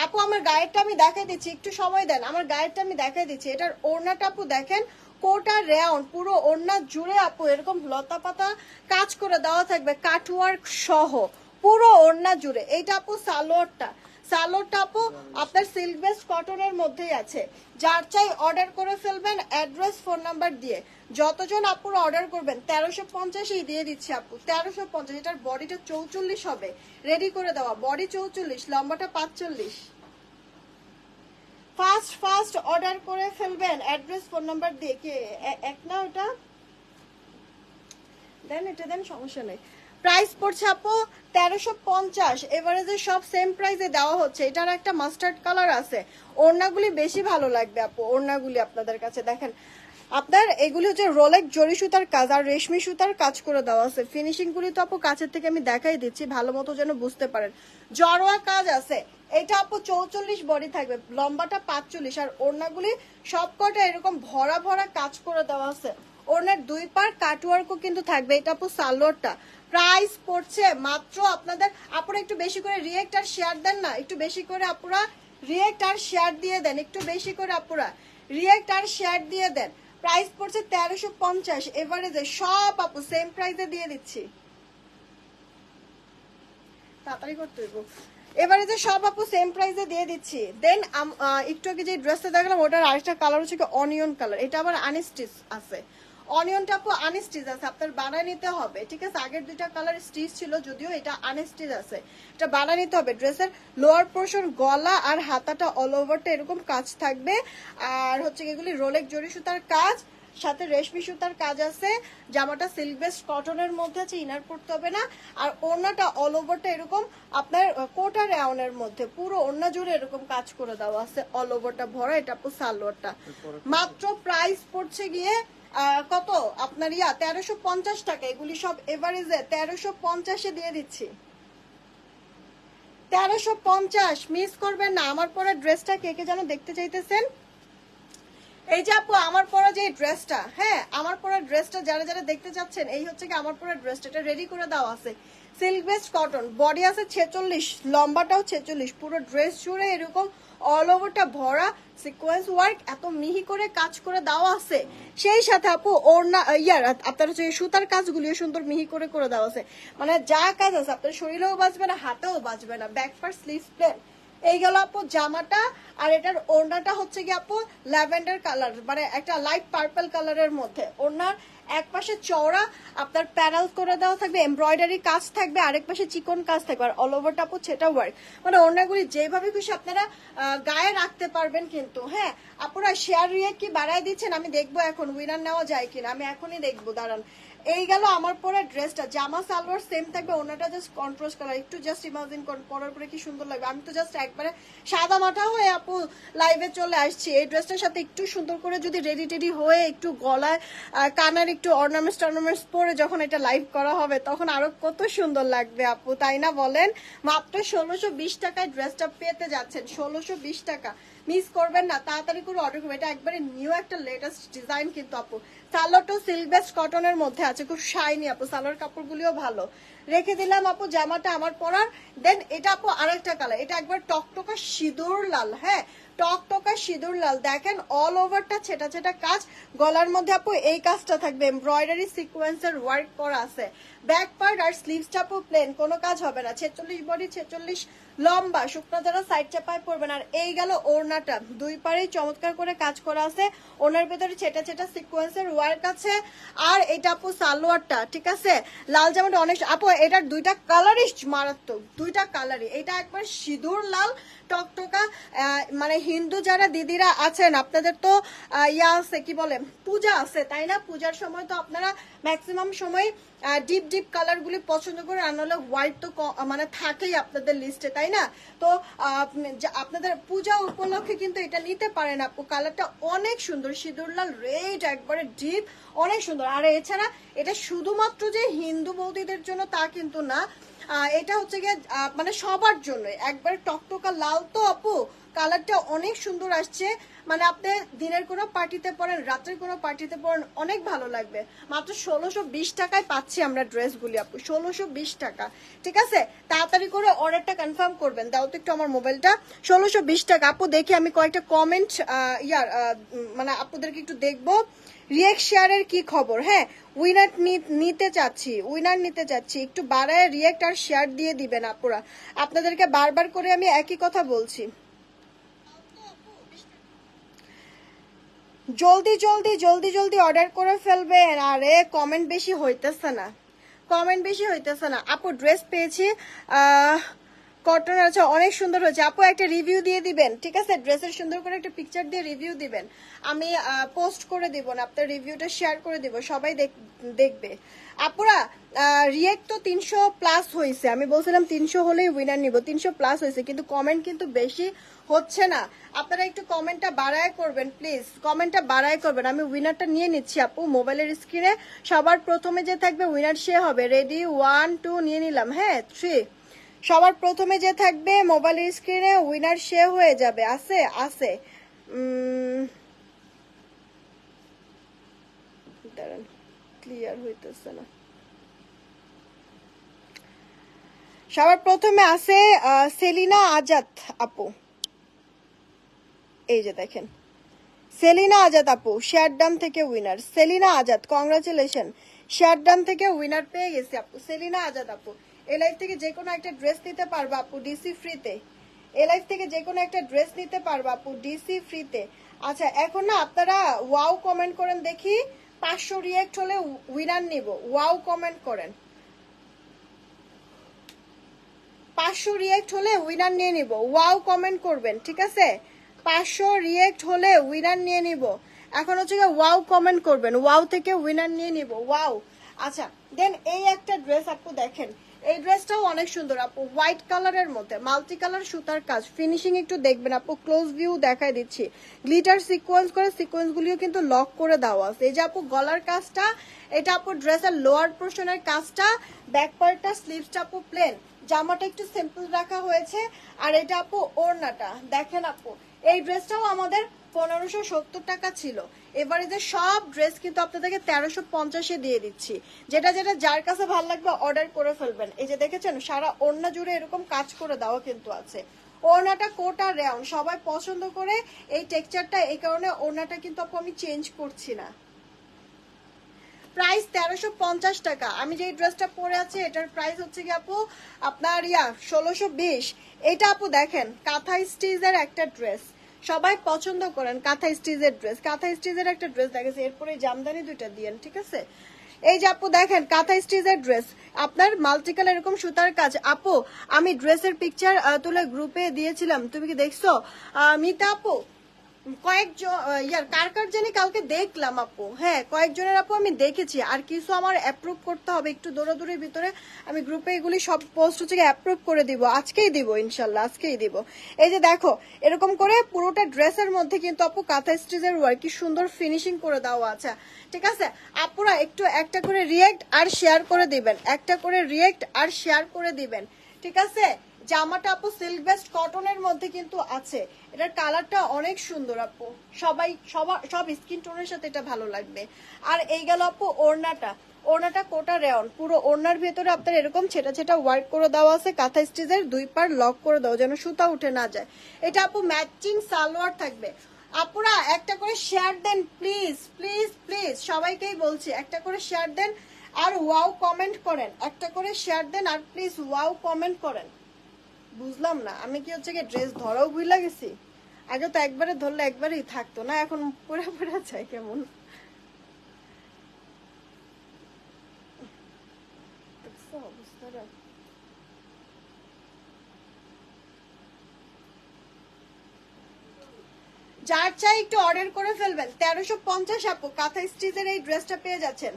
S1: আপু আমার গায়েরটা আমি দেখাই দিচ্ছি, একটু সময় দেন, আমার গায়েরটা আমি দেখাই দিচ্ছি। এটার ওড়নাটা আপু দেখেন, কোটা রাউন্ড পুরো ওড়না জুড়ে আপু এরকম লতা পাতা কাজ করে দেওয়া থাকবে, কাটওয়ার্ক সহ পুরো ওড়না জুড়ে। এইটা আপু সালোয়ারটা, সালোয়ারটা আপু আপনার সিল্ক বেস্ট কটনের মধ্যেই আছে। যার চাই অর্ডার করে ফেলবেন অ্যাড্রেস ফোন নাম্বার দিয়ে। যতজন আপুরা অর্ডার করবেন 1350-ই দিয়ে দিচ্ছি আপু, 1350। এটার বডিটা 44 হবে, রেডি করে দেওয়া, বডি 44, লম্বাটা 45। ফাস্ট ফাস্ট অর্ডার করে ফেলবেন অ্যাড্রেস ফোন নাম্বার দিয়ে। কে এক না ওটা দেন, এটা দেন, সমস্যা নেই। প্রাইস পড়ছে আপু 1350। এভারেজে সব সেম প্রাইসে দেওয়া হচ্ছে। এটার একটা মাস্টার্ড কালার আছে, ওড়নাগুলি বেশি ভালো লাগবে আপু, ওড়নাগুলি আপনাদের কাছে দেখেন। আপনার এগুলি হচ্ছে রোলেক জরি সুতার কাজ আর রেশমি সুতার কাজ করে দেওয়া আছে। ফিনিশিং গুলি তো আপু কাছের থেকে আমি দেখাই দিচ্ছি ভালো মতো যেন বুঝতে পারেন। জড়োয়া কাজ আছে। এটা আপু 44 বডি থাকবে, লম্বাটা 45, আর ওড়নাগুলি সবকটা এরকম ভরা ভরা কাজ করে দেওয়া আছে। ওড়নার দুই পার কাটওয়ার্কও কিন্তু থাকবে। এটা আপু সালোয়ারটা। প্রাইস পড়ছে মাত্র আপনাদের, আপুরা একটু বেশি করে রিয়েক্ট আর শেয়ার দেন না, একটু বেশি করে আপুরা রিয়েক্ট আর শেয়ার দিয়ে দেন, একটু বেশি করে আপুরা রিয়েক্ট আর শেয়ার দিয়ে দেন। প্রাইস পড়ছে 1350। এভারেজে সব আপু সেম প্রাইসে দিয়ে দিচ্ছি, তাড়াতাড়ি করতে হইব। এবারে যে সব আপু সেম প্রাইসে দিয়ে দিচ্ছি। দেন একটু আগে যে ড্রেসটা দেখলাম ওটার আরেকটা কালার হচ্ছে কি অনিয়ন কালার, এটা আবার আনস্টিচ আছে। অনিয়নটা আপু আনস্টিচ আছে, আপনার বানায় নিতে হবে, ঠিক আছে। আগের দুইটা কালার স্টিচ ছিল, যদিও এটা আনস্টিচ আছে, এটা বানায় নিতে হবে। ড্রেসের লোয়ার পোর্শন গলা আর হাতাটা অল ওভারটা এরকম কাজ থাকবে, আর হচ্ছে এগুলি রোলেক জরি সুতার কাজ, সাথে রেশমি সুতার কাজ আছে। জামাটা সিল্ক বেস্ট কটনের মধ্যে আছে, ইনার পড়তে হবে না। আর ওড়নাটা অল ওভারটা এরকম আপনার কোটা রেওনের মধ্যে পুরো ওড়না জুড়ে এরকম কাজ করে দেওয়া আছে, অল ওভারটা ভরা। এটা আপু সালোয়ারটা, মাত্র প্রাইস পড়ছে গিয়ে কত আপনার 1350 টাকা। এগুলি সব এভারেজে 1350-এ দিয়ে দিচ্ছি, 1350। মিস করবেন না। আমার পরে ড্রেসটা কে কে যেন দেখতে চাইতেছেন, এই যে আপু আমার পরা যে ড্রেসটা, হ্যাঁ আমার পরা ড্রেসটা যারা যারা দেখতে চাচ্ছেন, এই হচ্ছে কি আমার পরা ড্রেসটা, এটা রেডি করে দেওয়া আছে। সিল্ক বেস্ট কটন, বডি আছে 46, লম্বাটাও 46, পুরো ড্রেস জুড়ে এরকম অল ওভারটা ভরা সিকোয়েন্স ওয়ার্ক, এত মিহি করে কাজ করে দেওয়া আছে। সেই সাথে আপু ওড়না আপনার হচ্ছে সুতার কাজগুলিও সুন্দর মিহি করে করে দেওয়া আছে। মানে যা কাজ আছে আপনার শরীরেও বাঁচবে না, হাতেও বাঁচবে না। ব্যাক পার্ট স্লিভ প্লেন, এই গেল আপু জামাটা। আর এটার ওড়নাটা হচ্ছে কি আপু ল্যাভেন্ডার কালার, মানে একটা লাইট পার্পল কালারের মধ্যে। ওড়নার এক পাশে চওড়া আপনার প্যানেল করে দেওয়া থাকবে, এমব্রয়ডারি কাজ থাকবে, আরেক পাশে চিকন কাজ থাকবে, আর অল ওভারটা আপু সেটা ওয়ার্ক। মানে ওড়নাগুলি যেভাবে খুশি আপনারা গায়ে রাখতে পারবেন। কিন্তু হ্যাঁ আপনারা শেয়ার রিয়েক্ট কি বাড়ায় দিচ্ছেন, আমি দেখবো এখন উইনার নেওয়া যায় কিনা, আমি এখনই দেখবো, দাঁড়ান। এই গেল আমার পরে ড্রেসটা, জামা সালোয়ার সেম থাকবে, ওনাটা জাস্ট কন্ট্রাস্ট কালার। একটু জাস্ট ইমাজিন করুন পরার পরে কি সুন্দর লাগবে। আমি তো জাস্ট একবারে সাদা মাথা হয়ে আপু লাইভে চলে আসছি। এই ড্রেসটার সাথে একটু সুন্দর করে যদি রেডি টেডি হয়ে একটু গলায় কানের একটু অর্নামেন্টস পরে যখন এটা লাইভ করা হবে, তখন আরো কত সুন্দর লাগবে আপু, তাই না বলেন? মাত্র 1620 টাকায় ড্রেসটা পেতে যাচ্ছেন, 1620 টাকা। মিস করবেন না, তাড়াতাড়ি করে অর্ডার করবেন। এটা একবারে নিউ একটা লেটেস্ট ডিজাইন কিন্তু আপু। সালোয়ারটাও সিল্ক বেস্ট কটনের মধ্যে আছে, খুব শাইনি আপু, সালোয়ার কাপড়গুলিও ভালো। রেখে দিলাম আপু জামাটা আমার পরার। দেন এটা আপু আরেকটা কালার, এটা একবার টকটকা সিঁদুর লাল, হ্যাঁ টকটকা সিঁদুর লাল। দেখেন অল ওভারটা ছেটা ছেটা কাজ, গলার মধ্যে আপু এই কাজটা থাকবে, এমব্রয়ডারি সিকোয়েন্সের ওয়ার্ক করা আছে। ব্যাক পার্ট আর স্লিভসটা আপু প্লেন, কোনো কাজ হবে না। 46 বডি, 46 লম্বা, শুকনো যারা সাইড চাপায় পড়বেন। আর এই গেল ওড়নাটা, দুই পারেই চমৎকার করে কাজ করা আছে, ওনার ভেতরে ছেটা ছেটা সিকোয়েন্সের ওয়ার্ক আছে। আর এটা আপু সালোয়ারটা, ঠিক আছে। লাল জামাটা অনেক আপু, এটার দুইটা কালারই মারাত্মক, দুইটা কালারই। এটা একবার সিঁদুর লাল টকটকা। মানে হিন্দু যারা দিদিরা আছেন, আপনাদের তো আছে কি বলে পূজা আছে, তাই না? পূজার সময় তো আপনারা ম্যাক্সিমাম সময় ডিপ ডিপ কালার গুলি পছন্দ করে, আর নাহলে হোয়াইট তো মানে থাকেই আপনাদের লিস্টে, তাই না? তো আপনাদের পূজা উপলক্ষে কিন্তু এটা নিতে পারেন আপু। কালারটা অনেক সুন্দর, সিঁদুর লাল রেড, একবারে ডিপ, অনেক সুন্দর। আর এছাড়া এটা শুধুমাত্র যে হিন্দু বৌদিদের জন্য তা কিন্তু না, এটা হচ্ছে গিয়ে মানে সবার জন্য। একবারে টকটকা লাল তো আপু, কালারটা অনেক সুন্দর আসছে। মানে আপনি দিনের কোনো পার্টিতে পরেন, রাত্রের কোনো পার্টিতে পরেন, অনেক ভালো লাগবে। মাত্র 1620 টাকায় পাচ্ছি আমরা ড্রেসগুলি আপু, 1620 টাকা, ঠিক আছে। তাড়াতাড়ি করে অর্ডারটা কনফার্ম করবেন। দাও তো একটু আমার মোবাইলটা। 1620 টাকা আপু। দেখি আমি কয়েকটা কমেন্ট মানে আপুদেরকে একটু দেখবো। রিয়েক্ট শেয়ারের কি খবর? হ্যাঁ উইনার নিতে চাচ্ছি, উইনার নিতে চাচ্ছি, একটু বাড়ায় রিয়েক্ট আর শেয়ার দিয়ে দিবেন আপুরা। আপনাদেরকে বারবার করে আমি একই কথা বলছি, জলদি জলদি জলদি জলদি অর্ডার করে ফেলবেন। আরে কমেন্ট বেশি হইতেছে না, কমেন্ট বেশি হইতেছে না আপু। ড্রেস পেয়েছি কটন আছে, অনেক সুন্দর হয়েছে আপু। একটা রিভিউ দিয়ে দিবেন, ঠিক আছে। ড্রেসের সুন্দর করে একটা পিকচার দিয়ে রিভিউ দিবেন, আমি পোস্ট করে দিব না, আপনার রিভিউটা শেয়ার করে দিব, সবাই দেখবে আপুরা। রিয়েক্ট তো 300+ হয়েছে, আমি বলছিলাম 300 হলেই উইনার নিব, 300+ হয়েছে, কিন্তু কমেন্ট কিন্তু বেশি হচ্ছে না। আপনারা একটু কমেন্টটা বাড়ায় করবেন প্লিজ, কমেন্টটা বাড়ায় করবেন। আমি উইনারটা নিয়ে নিচ্ছি আপু মোবাইলের স্ক্রিনে। সবার প্রথমে যে থাকবে উইনার সে হবে। রেডি 1 2 নিয়ে নিলাম, হ্যাঁ 3। সবার প্রথমে যে থাকবে মোবাইলের স্ক্রিনে উইনার সে হয়ে যাবে। আছে আছে দাঁড়ান, ক্লিয়ার হইতেছে না। সবার প্রথমে আছে সেলিনা আজাদ আপু, এই যে দেখেন সেলিনা আজাদ আপু, শেয়ারডাম থেকে উইনার। সেলিনা আজাদ, কংগ্রাচুলেশন, শেয়ারডাম থেকে উইনার পেয়ে গেছে আপু, সেলিনা আজাদ আপু। এই লাইভ থেকে যে কোনো একটা ড্রেস নিতে পারবা আপু ডিসি ফ্রিতে। এই লাইভ থেকে যে কোনো একটা ড্রেস নিতে পারবা আপু ডিসি ফ্রিতে। আচ্ছা এখন না আপনারা ওয়াও কমেন্ট করেন দেখি, 500 রিয়েক্ট হলে উইনার নিব। ওয়াও কমেন্ট করেন, 500 রিয়েক্ট হলে উইনার নিয়ে নিব। ওয়াও কমেন্ট করবেন, ঠিক আছে? 500 রিয়েক্ট হলে উইনার নিয়ে নিব। এখন হচ্ছে ওয়াও কমেন্ট করবেন, ওয়াও থেকে উইনার নিয়ে নিব। ওয়াও। আচ্ছা দেন এই একটা ড্রেস আপু দেখেন, এই ড্রেসটাও অনেক সুন্দর আপু, হোয়াইট কালারের মধ্যে মাল্টি কালার সুতার কাজ, ফিনিশিং একটু দেখবেন আপু, ক্লোজ ভিউ দেখাই দিচ্ছি। গ্লিটার সিকোয়েন্স করে, সিকোয়েন্স গুলিও কিন্তু লক করে দেওয়া আছে। এই যে আপু গলার কাজটা, এটা আপু ড্রেসের লোয়ার পোর্শনের কাজটা, ব্যাক পার্টটা, স্লিভসটা আপু প্লেন, জামাটা একটু সিম্পল রাখা হয়েছে। আর এটা আপু ওড়নাটা দেখেন আপু, এই ড্রেসটাও আমাদের 1570 টাকা ছিল। এবারে যে সব ড্রেস কিন্তু আপনাদেরকে 1350-এ দিয়ে দিচ্ছি। যেটা যেটা যার কাছে ভালো লাগবে অর্ডার করে ফেলবেন। এই যে দেখেছেন সারা ওড়না জুড়ে এরকম কাজ করে দেওয়া কিন্তু আছে। ওড়নাটা কোটা রাউন্ড, সবাই পছন্দ করে এই টেক্সচারটা, এই কারণে ওড়নাটা কিন্তু আপু আমি চেঞ্জ করছি না। প্রাইস 1350 টাকা। আমি যে ড্রেসটা পরে আছি এটার প্রাইস হচ্ছে কি আপু আপনার 1620। এটা আপু দেখেন কাঁথা স্টিচের একটা ড্রেস, সবাই পছন্দ করেন কাঁথা স্টিচের ড্রেস। কাঁথা স্টিচের একটা ড্রেস দেখেছি, এরপরে জামদানি দুইটা দিয়েন, ঠিক আছে? এই যে আপু দেখেন কাঁথা স্টিচের ড্রেস, আপনার মাল্টিকাল এরকম সুতার কাজ। আপু আমি ড্রেসের পিকচার তুলে গ্রুপে দিয়েছিলাম, তুমি কি দেখছো মিতা আপু? কয়েকজন কার কার জানি কালকে দেখলাম আপু, হ্যাঁ কয়েকজনের আপু আমি দেখেছি। আর কিছু আমার অ্যাপ্রুভ করতে হবে, একটু দৌড়াদৌড়ির ভিতরে আমি গ্রুপে এগুলি সব পোস্ট হচ্ছে অ্যাপ্রুভ করে দিব, আজকেই দিব ইনশাল্লাহ, আজকেই দিব। এই যে দেখো এরকম করে পুরোটা ড্রেসের মধ্যে কিন্তু আপু কাঁথা স্টিচের ওয়ার্ক, কি সুন্দর ফিনিশিং করে দেওয়া আছে, ঠিক আছে? আপুরা একটু একটা করে রিয়েক্ট আর শেয়ার করে দিবেন, একটা করে রিয়েক্ট আর শেয়ার করে দিবেন, ঠিক আছে? জামাটা আপু সিল্ক বেস্ট কটনের মধ্যে কিন্তু আছে, এটার কালারটা অনেক সুন্দর আপু, সব স্কিন টোনের সাথে এটা ভালো লাগবে। আর এই গেল আপু ওড়নাটা, ওড়নাটা কোটা রেয়ন, পুরো ওড়নার ভেতরে আপনার এরকম ছেটা ছেটা ওয়ার্ক করে দেওয়া আছে, কাঁথা স্টিচের দুই পার লক করে দাও যেন সুতা উঠে না যায়। এটা আপু ম্যাচিং সালোয়ার থাকবে। আপুরা একটা করে শেয়ার দেন প্লিজ প্লিজ প্লিজ, সবাইকেই বলছি একটা করে শেয়ার দেন আর ওয়াও কমেন্ট করেন, একটা করে শেয়ার দেন আর প্লিজ ওয়াও কমেন্ট করেন। বুঝলাম না আমি কি হচ্ছে ড্রেস ধরাও ভুলে গেছি, আগে তো একবারে ধরলে একবারেই থাকতো না, এখন পুরা পুরা চাই কেমন। যার চাই একটু অর্ডার করে ফেলবেন। 1350 আপু কাঁথা স্টিচের এই ড্রেসটা পেয়ে যাচ্ছেন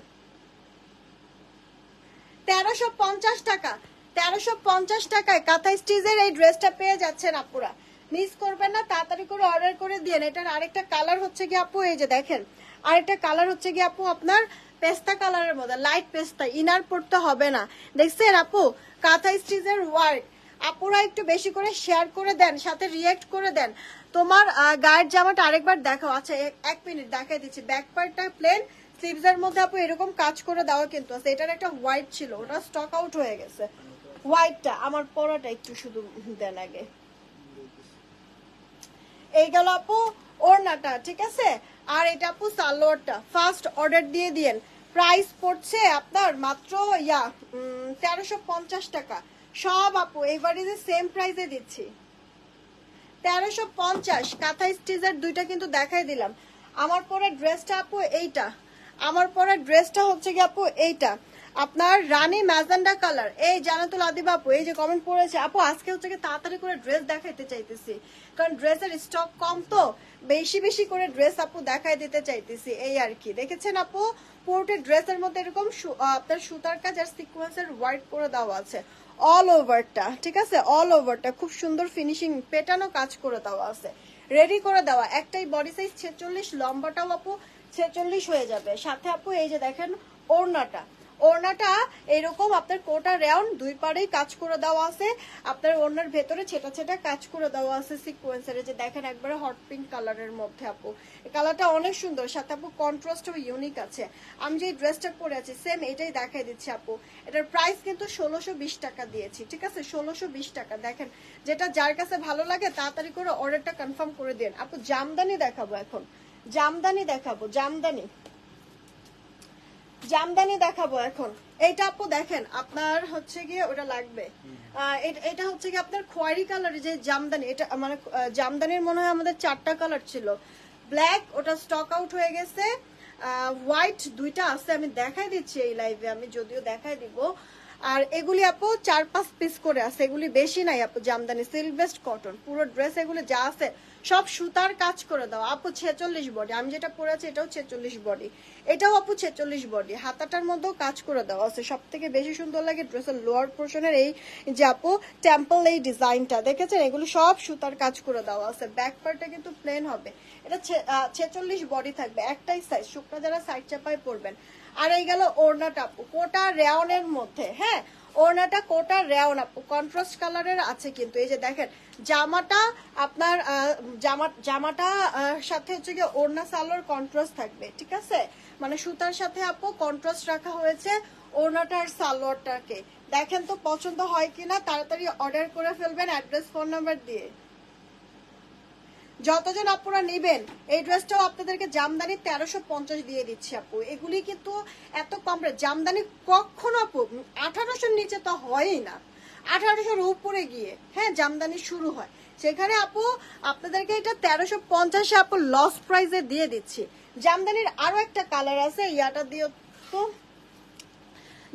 S1: 1350 টাকা। 1350 টাকায় কাঁথা স্টিচের এই ড্রেসটা পেয়ে যাচ্ছেন আপুরা, মিস করবেন না, তাড়াতাড়ি করে অর্ডার করে দিন। এটার আরেকটা কালার হচ্ছে কি আপু, এই যে দেখেন আরেকটা কালার হচ্ছে কি আপু আপনার পেস্তা কালারের মধ্যে, লাইট পেস্তা, ইনার পড়তে হবে না। দেখছেন আপু কাঁথা স্টিচের ওয়ার্ক, আপুরা একটু বেশি করে শেয়ার করে দেন, সাথে রিয়েক্ট করে দেন। তোমার গায়ের জামাটা আরেকবার দেখাও। আচ্ছা এক মিনিট দেখাই দিচ্ছি, ব্যাক পার্টটা প্লেন, স্লিভসের মধ্যে আপু এরকম কাজ করে দেওয়া কিন্তু আছে। এটার একটা হোয়াইট ছিল, ওটা স্টক আউট হয়ে গেছে, হোয়াইটটা আমার পরাটা একটু শুধু দেন আগে। এই গেল আপু ওড়নাটা, ঠিক আছে? আর এটা আপু সালোয়ারটা, ফার্স্ট অর্ডার দিয়ে দিয়েন। প্রাইস পড়ছে আপনার মাত্র 1350 টাকা। সব আপু এবারে যে সেম প্রাইসে দিচ্ছি 1350। কাঁথা স্টিচের দুইটা কিন্তু দেখাই দিলাম। আমার পরা ড্রেসটা আপু এইটা, আমার পরা ড্রেসটা হচ্ছে কি আপু এইটা আপনার রানী ম্যাজেন্ডা কালার। এই জানাতুল আদিবা আপু এই যে কমেন্ট পড়েছে আপু, আজকে হচ্ছে তাড়াতাড়ি করে ড্রেস দেখাইতে চাইতেছি, কারণ ড্রেসের স্টক কম তো, বেশি বেশি করে ড্রেস আপু দেখাই দিতে চাইতেছি, এই আর কি। দেখেছেন আপু পুরোটা ড্রেসের মধ্যে এরকম আপনার সুতার কাজ আর সিকোয়েন্সের ওয়ার্ক করে দেওয়া আছে অল ওভারটা, ঠিক আছে? অল ওভারটা খুব সুন্দর ফিনিশিং পেটানো কাজ করে দেওয়া আছে, রেডি করে দেওয়া। একটাই বডি সাইজ 46, লম্বাটাও আপু 46 হয়ে যাবে। সাথে আপু এই যে দেখেন ওড়নাটা, ওড়নাটা এরকম আপনার কোটা রাউন্ড, দুই পাড়েই কাজ করে দেওয়া আছে, আপনার ওড়নার ভেতরে ছেটা ছেটা কাজ করে দেওয়া আছে সিকোয়েন্সের। যে দেখেন একবারে হট পিঙ্ক কালারের মধ্যে আপু, এই কালারটা অনেক সুন্দর, সাথে আপু কন্ট্রাস্টও ইউনিক আছে। আমি যে ড্রেসটা পরে আছি সেম এটাই দেখাই দিচ্ছি আপু। এটার প্রাইস কিন্তু 1620 টাকা দিয়েছি, ঠিক আছে? 1620 টাকা। দেখেন যেটা যার কাছে ভালো লাগে তাড়াতাড়ি করে অর্ডারটা কনফার্ম করে দিন আপু। জামদানি দেখাবো এখন, জামদানি দেখাবো, জামদানি জামদানি দেখাবো এখন। এইটা আপু দেখেন আপনার হচ্ছে গিয়ে ওটা লাগবে, এটা হচ্ছে গিয়ে আপনার খয়েরি কালারের যে জামদানি, এটা মানে জামদানির মনে হয় আমাদের 4টা কালার ছিল, ব্ল্যাক ওটা স্টক আউট হয়ে গেছে, হোয়াইট 2টা আছে, আমি দেখাই দিচ্ছি এই লাইভে, আমি যদিও দেখাই দিব। আর এগুলি আপু 4-5 পিস করে আছে, এগুলি বেশি নাই আপু, জামদানি সিল্ক বেস্ট কটন, পুরো ড্রেস এগুলি যা আছে সব সুতার কাজ করে দাও আপু। 46 বডি, আমি যেটা পরে আছি এটাও 46 বডি, এটাও আপু 46 বডি, হাতাটার মধ্যেও কাজ করে দেওয়া আছে। সব থেকে বেশি সুন্দর লাগে ড্রেসের লোয়ার পোর্শনের এই যে আপু টেম্পল এই ডিজাইনটা দেখেছেন, এগুলো সব সুতার কাজ করে দেওয়া আছে। ব্যাক পার্টটা কিন্তু প্লেন হবে, এটা 46 বডি থাকবে, একটাই সাইজ, শুকনা যারা সাইড চাপায় পরবেন। আর এই গেল ওড়নাটা আপু কোটা রেওনের মধ্যে, হ্যাঁ ওড়নাটা কোটা রেওন আপু, কন্ট্রাস্ট কালারের আছে কিন্তু। এই যে দেখেন জামাটা আপনার জামাটা সাথে হচ্ছে গিয়ে ওড়না সালোয়ার কন্ট্রাস্ট থাকবে, ঠিক আছে, মানে সুতার সাথে আপু কন্ট্রাস্ট রাখা হয়েছে ওড়নাটা আর সালোয়ারটাকে। দেখেন তো পছন্দ হয় কিনা, তাড়াতাড়ি অর্ডার করে ফেলবেন অ্যাড্রেস ফোন নাম্বার দিয়ে। যতজন আপুরা নেবেন এই ড্রেসটাও আপনাদেরকে জামদানি 1350 দিয়ে দিচ্ছি আপু। এগুলি কিন্তু এত কম রেট, জামদানি কখনো আপু 1800-র নিচে তো হয়ই না, 1800-র উপরে গিয়ে হ্যাঁ জামদানি শুরু হয়, সেখানে আপু আপনাদেরকে এটা 1350-এ আপু লস প্রাইসে দিয়ে দিচ্ছি। জামদানির আরো একটা কালার আছে, ইয়াটা দিও তো,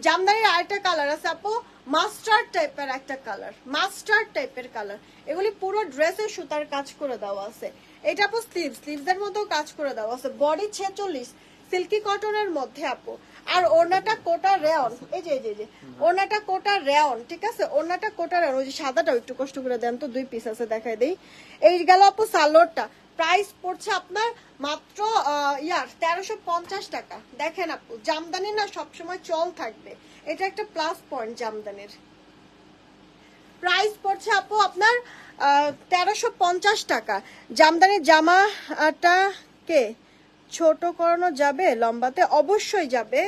S1: জামদানির আরেকটা কালার আছে আপু, মাস্টার্ড টাইপের একটা কালার, মাস্টার্ড টাইপের কালার, এগুলি পুরো ড্রেসে সুতার কাজ করে দেওয়া আছে। এটা আপু স্লিভসের মধ্যেও কাজ করে দেওয়া আছে, বডি 46 সিল্কি কটনের মধ্যে আপু। আর ওড়নাটা কোটা রেয়ন, এই যে ওড়নাটা কোটা রেয়ন, ঠিক আছে, ওড়নাটা কোটা রেয়ন। ওই যে সাদাটাও একটু কষ্ট করে দেন তো, 2 পিস আছে দেখাই দেই। এই গেল আপু সালোয়ারটা, প্রাইস পড়ছে আপনার মাত্র 1350 টাকা। দেখেন আপু জামদানি না সবসময় চল থাকবে, এটা একটা প্লাস পয়েন্ট জামদানির। প্রাইস পড়ছে আপু আপনার 1350 টাকা। জামদানির জামাটাকে ছোট করানো যাবে লম্বাতে? অবশ্যই যাবে,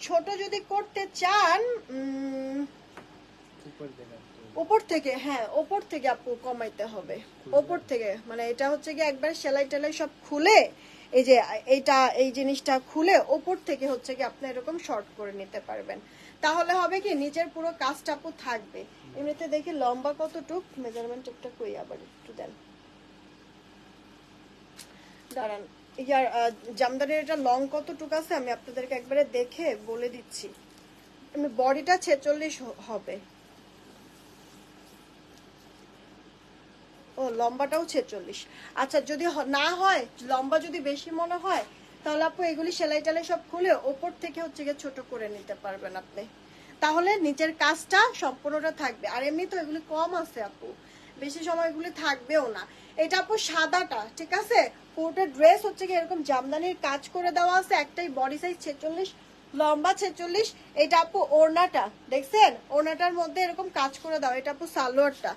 S1: ছোট যদি করতে চান উপর থেকে, হ্যাঁ উপর থেকে আপু কমাইতে হবে, উপর থেকে মানে এটা হচ্ছে কি একবার সেলাই টেলাই সব খুলে এই যে এইটা এই জিনিসটা খুলে উপর থেকে হচ্ছে কি আপনি এরকম শর্ট করে নিতে পারবেন, তাহলে হবে কি নিচের পুরো কাজটা আপু থাকবে। এমনিতে দেখি লম্বা কতটুক, মেজারমেন্ট একটা কই আবার একটু দেন, দাঁড়ান ইয়ার জামদানির এটা লং কতটুক আছে আমি আপনাদেরকে একবারে দেখে বলে দিচ্ছি। বডিটা 46 হবে, ও লম্বাটাও 46। আচ্ছা যদি না হয় লম্বা যদি বেশি মনে হয় তাহলে আপু এগুলি সেলাই টেলাই সব খুলে ওপর থেকে হচ্ছে গিয়ে ছোট করে নিতে পারবেন আপনি, তাহলে নিচের কাজটা সম্পূর্ণটা থাকবে। আর এমনি তো এগুলি কম আছে আপু, বেশি সময় এগুলি থাকবেও না। এটা আপু সাদাটা, ঠিক আছে, পুরোটা ড্রেস হচ্ছে কি এরকম জামদানির কাজ করে দেওয়া আছে, একটাই বডি সাইজ 46, লম্বা 46। এটা আপু ওড়নাটা দেখছেন, ওড়নাটার মধ্যে এরকম কাজ করে দাও, এটা আপু সালোয়ারটা।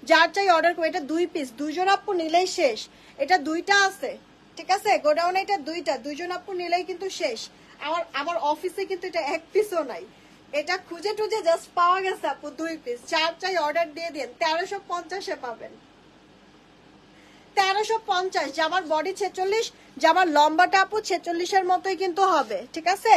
S1: যার চাই অর্ডার করে, এটা 2 পিস, 2জন আপু নিলেই শেষ। এটা 2টা আছে, ঠিক আছে, গোডাউনে এটা 2টা, 2জন আপু নিলেই কিন্তু শেষ। আমার অফিসে কিন্তু এটা 1 পিসও নাই, এটা খুঁজে টুজে জাস্ট পাওয়া গেছে আপু 2 পিস। যার চাই অর্ডার দিয়ে দিন, 1350-এ পাবেন, 1350। জামার বডি 46, জামার লম্বাটা আপু 46-এর মতোই কিন্তু হবে, ঠিক আছে।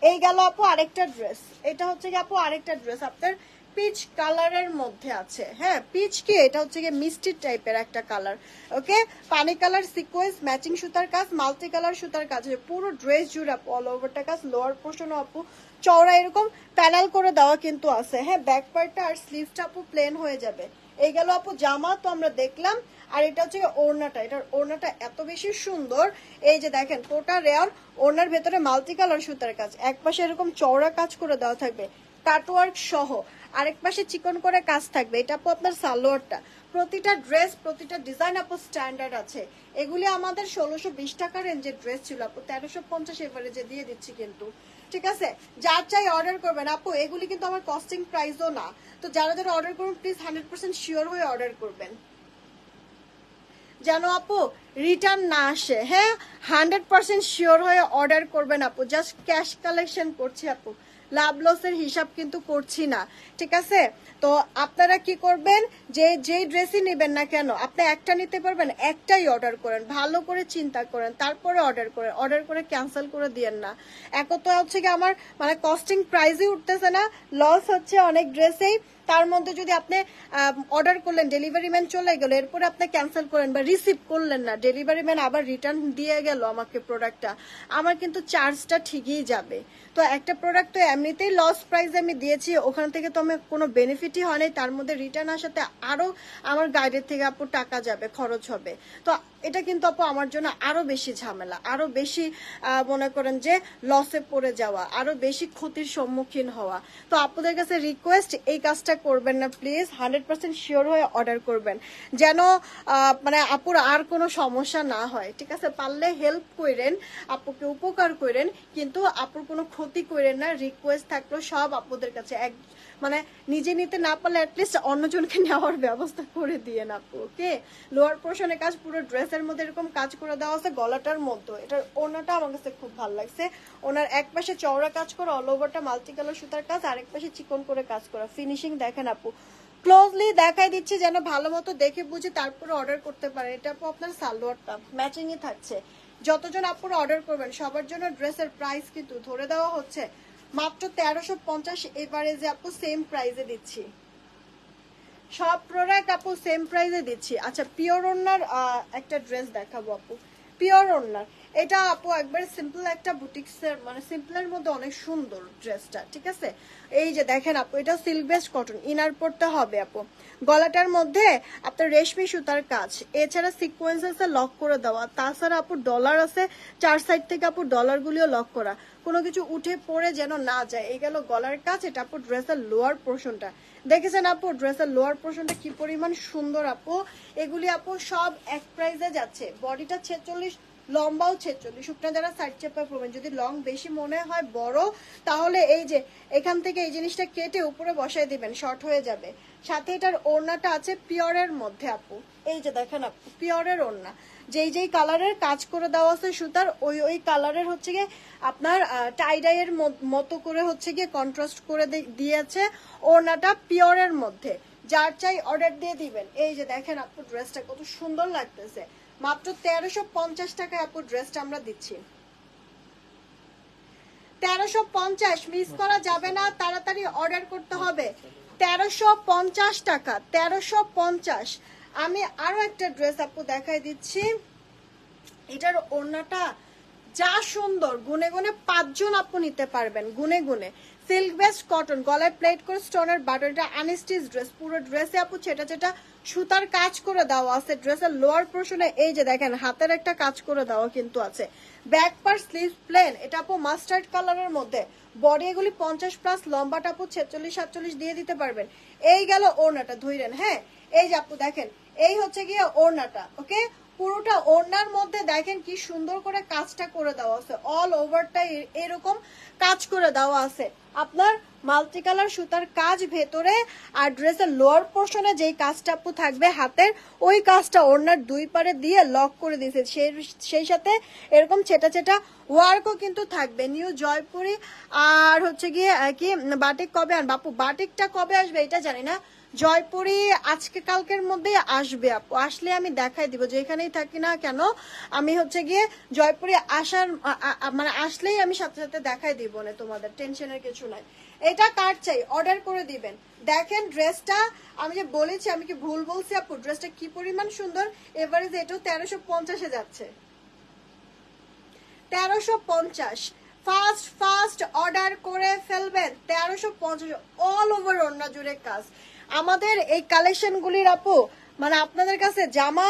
S1: এই গেল আপু আরেকটা ড্রেস, এটা হচ্ছে কি আপু আরেকটা ড্রেস আপনার পিচ কালারের মধ্যে আছে, হ্যাঁ পিচ কি এটা হচ্ছে গিয়ে মিষ্টি টাইপের একটা কালার, ওকে, পানি কালার সিকোয়েন্স ম্যাচিং সুতার কাজ, মাল্টি কালার সুতার কাজ, পুরো ড্রেস জুড়ে আপু অল ওভারটা কাজ, লোয়ার পোর্শনও আপু চওড়া এরকম প্যানেল করে দেওয়া কিন্তু আছে, হ্যাঁ ব্যাক পার্টটা আর স্লিভসটা আপু প্লেন হয়ে যাবে। এই গেল আপু জামা তো আমরা দেখলাম। আর এটা হচ্ছে ওড়নাটা, এটার ওড়নাটা এত বেশি সুন্দর, এই যে দেখেন কোটা রেয়ন, ওড়নার ভেতরে মাল্টি কালার সুতার কাজ, এক পাশে এরকম চওড়া কাজ করে দেওয়া থাকবে কাটওয়ার্ক সহ, আরেক পাশে চিকন করে কাজ থাকবে। এটা আপু আপনার সালোয়ারটা, প্রতিটা ড্রেস প্রতিটা ডিজাইন আপু স্ট্যান্ডার্ড আছে। এগুলি আমাদের 1620 টাকা রেঞ্জের ড্রেস ছিল আপু, 1350 এভারেজে দিয়ে দিচ্ছি কিন্তু, ঠিক আছে। যার চাই অর্ডার করবেন আপু, এগুলি কিন্তু আমার কস্টিং প্রাইসও না, তো যারা যারা অর্ডার করবেন প্লিজ 100% শিওর হয়ে অর্ডার করবেন যেন আপু রিটার্ন না আসে, হ্যাঁ 100% শিওর হয়ে অর্ডার করবেন আপু। জাস্ট ক্যাশ কালেকশন করছি আপু, লাভ লসের হিসাব কিন্তু করছি না, ঠিক আছে? তো আপনারা কি করবেন, যেই ড্রেসই নেবেন না কেন আপনি একটা নিতে পারবেন, একটাই অর্ডার করেন, ভালো করে চিন্তা করেন, তারপরে অর্ডার করে ক্যান্সেল করে দিয়েন না। এখন তো হচ্ছে কি আমার মানে কস্টিং প্রাইসই উঠতেছে না, লস হচ্ছে অনেক ড্রেসেই। তার মধ্যে যদি আপনি অর্ডার করলেন, ডেলিভারি ম্যান চলে গেল, এরপরে আপনি ক্যান্সেল করেন বা রিসিভ করলেন না, ডেলিভারি ম্যান আবার রিটার্ন দিয়ে গেল আমাকে প্রোডাক্টটা, আমার কিন্তু চার্জটা ঠিকই যাবে। তো একটা প্রোডাক্ট তো এমনিতেই লস প্রাইসে আমি দিয়েছি, ওখান থেকে তো আমার কোনো বেনিফিটই হয়নি, তার মধ্যে রিটার্ন আসাতে আরো আমার গাইডের থেকে আপু টাকা যাবে, খরচ হবে। তো এটা কিন্তু আপু আমার জন্য আরো বেশি ঝামেলা, আরো বেশি মনে করেন যে লসে পড়ে যাওয়া, আরো বেশি ক্ষতির সম্মুখীন হওয়া। তো আপনাদের কাছে রিকোয়েস্ট, এই কাজটা করবেন না প্লিজ, 100% শিওর হয়ে অর্ডার করবেন, যেন মানে আপুর আর কোনো সমস্যা না হয়, ঠিক আছে? পারলে হেল্প করেন, আপুকে উপকার করেন, কিন্তু আপুর কোনো ক্ষতি করেন না। রিকোয়েস্ট থাকলো সব আপুদের কাছে, মানে নিজে নিতে না পারলে অ্যাটলিস্ট অন্যজনকে নেওয়ার ব্যবস্থা করে দিয়ে না আপু, ওকে? লোয়ার পোর্শনের কাজ পুরো ড্রেসের মধ্যে এরকম কাজ করে দেওয়া আছে, গলাটার মধ্যে এটার ওড়নাটা আমার কাছে খুব ভালো লাগছে। ওনার এক পাশে চওড়া কাজ করা, অল ওভারটা মাল্টি কালার সুতার কাজ, আরেক পাশে চিকন করে কাজ করা, ফিনিশিং দেখেন আপু, ক্লোজলি দেখাই দিচ্ছি যেন ভালো মতো দেখে বুঝে তারপরে অর্ডার করতে পারে। এটা আপু আপনার সালোয়ারটা ম্যাচিংই থাকছে। যতজন আপুরা অর্ডার করবেন সবার জন্য ড্রেসের প্রাইস কিন্তু ধরে দেওয়া হচ্ছে মাত্র 1350 এভারেজে আপু, সেম প্রাইসে দিচ্ছি সব প্রোডাক্ট আপু, সেম প্রাইসে দিচ্ছি। আচ্ছা, পিওর ওড়নার একটা ড্রেস দেখাবো আপু, পিওর ওড়নার। এটা আপু একবার সিম্পল একটা বুটিক্সের, মানে সিম্পলের মধ্যে অনেক সুন্দর ড্রেসটা, ঠিক আছে? এই যে দেখেন আপু, এটা সিল্ক বেস্ট কটন, ইনার পড়তে হবে আপু, গলাটার মধ্যে আপনার রেশমি সুতার কাজ, এছাড়া সিকোয়েন্স আছে লক করে দেওয়া, তাছাড়া আপু ডলার আছে চার সাইড থেকে আপু, ডলার গুলিও লক করা, কোনো কিছু উঠে পড়ে যেন না যায়। এই গেল গলার কাজ। এটা আপু ড্রেসের লোয়ার পোর্শনটা, দেখেছেন আপু ড্রেসের লোয়ার পোর্শনটা কি পরিমাণ সুন্দর আপু। এগুলি আপু সব এক প্রাইসে যাচ্ছে, বডিটা 46, লম্বাও 46, শুকনা যারা সাইড চেপা পড়বেন, যদি লং বেশি মনে হয় বড়, তাহলে এই যে এখান থেকে এই জিনিসটা কেটে উপরে বসাই দিবেন, শর্ট হয়ে যাবে। সাথে এটার ওড়নাটা আছে পিওরের মধ্যে আপু, এই যে দেখেন আপু পিওরের ওড়না, যেই কালারের কাজ করে দেওয়া আছে সুতার, ওই কালারের হচ্ছে গিয়ে আপনার টাইডাইয়ের মতো করে হচ্ছে গিয়ে কন্ট্রাস্ট করে দিয়েছে। ওড়নাটা পিওরের মধ্যে, যার চাই অর্ডার দিয়ে দিবেন। এই যে দেখেন আপু ড্রেসটা কত সুন্দর লাগতেছে, মাত্র 1350 টাকায় আপু ড্রেসটা আমরা দিচ্ছি। 1350 মিস করা যাবে না, তাড়াতাড়ি অর্ডার করতে হবে। 1350 টাকা, 1350। আমি আরো একটা ড্রেস আপু দেখাই দিচ্ছি, এটার ওড়নাটা যা সুন্দর, গুনে গুনে 5 জন আপু নিতে পারবেন, গুনে গুনে। সিল্ক বেস্ট কটন, গলায় প্লেট করে স্টোনের বাটন, এটা আনস্টিচ ড্রেস, পুরো ড্রেসে আপু ছেটা ছেটা সুতার কাজ করে দেওয়া আছে। ড্রেসের লোয়ার পোর্শনে এই যে দেখেন হাতের একটা কাজ করে দেওয়া কিন্তু আছে। ব্যাক পার স্লিভ প্লেন, এটা আপু মাস্টার্ড কালারের মধ্যে, বডি এগুলি 50+, লম্বাটা আপু 46-47 দিয়ে দিতে পারবেন। এই গেল ওড়নাটা, ধইরেন, হ্যাঁ এই যে আপু দেখেন, এই হচ্ছে গিয়ে ওড়নাটা, ওকে? পুরোটা ওড়নার মধ্যে দেখেন কি সুন্দর করে কাজটা করে দেওয়া আছে, অল ওভারটা এরকম কাজ করে দেওয়া আছে, আপনার মাল্টি কালার সুতার কাজ ভেতরে। আর ড্রেসের লোয়ার পোর্শনে যেই কাজটা আপু থাকবে হাতের, ওই কাজটা ওড়নার দুই পারে দিয়ে লক করে দিয়েছে, সেই সাথে এরকম ছেটা ছেটা ওয়ার্কও কিন্তু থাকবে। নিউ জয়পুরি আর হচ্ছে গিয়ে কি বাটিক কবে আনবে আপু? বাটিকটা কবে আসবে এটা জানি না, জয়পুরি আজকে কালকের মধ্যে আসবে আপু, আসলে আমি দেখাই দিব, যেখানেই থাকি না কেন আমি হচ্ছে গিয়ে জয়পুরি আসার মানে আসলেই আমি সাথে সাথে দেখাই দিব না, তোমাদের টেনশনের কিছু নাই। এটা কার চাই অর্ডার করে দিবেন। দেখেন ড্রেসটা আমি যে বলেছি, আমি কি ভুল বলছি আপু? ড্রেসটা কি পরিমাণ সুন্দর, এভারেজ এটাও 1350 যাচ্ছে, 1350। ফাস্ট অর্ডার করে ফেলবেন, 1350, অল ওভার ওড়না জুড়ে কাজ। আমাদের এই কালেকশনগুলির আপু মানে আপনাদের কাছে জামা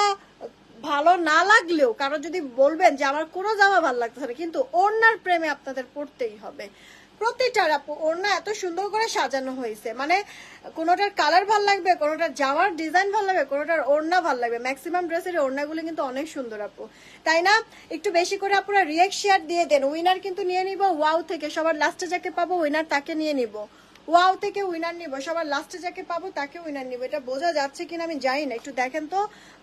S1: ভালো না লাগলেও, কারো যদি বলবেন যে আমার কোনো জামা ভালো লাগতেছে না, কিন্তু ওড়নার প্রেমে আপনাদের পড়তেই হবে। প্রতিটার আপু ওড়না এত সুন্দর করে সাজানো হয়েছে, মানে কোনোটার কালার ভাল লাগবে, কোনোটার জামার ডিজাইন ভাল লাগবে, কোনোটার ওড়না ভাল লাগবে। ম্যাক্সিমাম ড্রেসের ওড়নাগুলো কিন্তু অনেক সুন্দর আপু, তাই না? একটু বেশি করে আপনারা রিয়েক্ট শেয়ার দিয়ে দেন। উইনার কিন্তু নিয়ে নিব ওয়াও থেকে, সবার লাস্টে যাকে পাবো উইনার তাকে নিয়ে নিব। ওয়াও থেকে উইনার নিব, সবার লাস্টে যাকে পাবো তাকে উইনার নিব। এটা বোঝা যাচ্ছে কিনা আমি জানি না, একটু দেখেন তো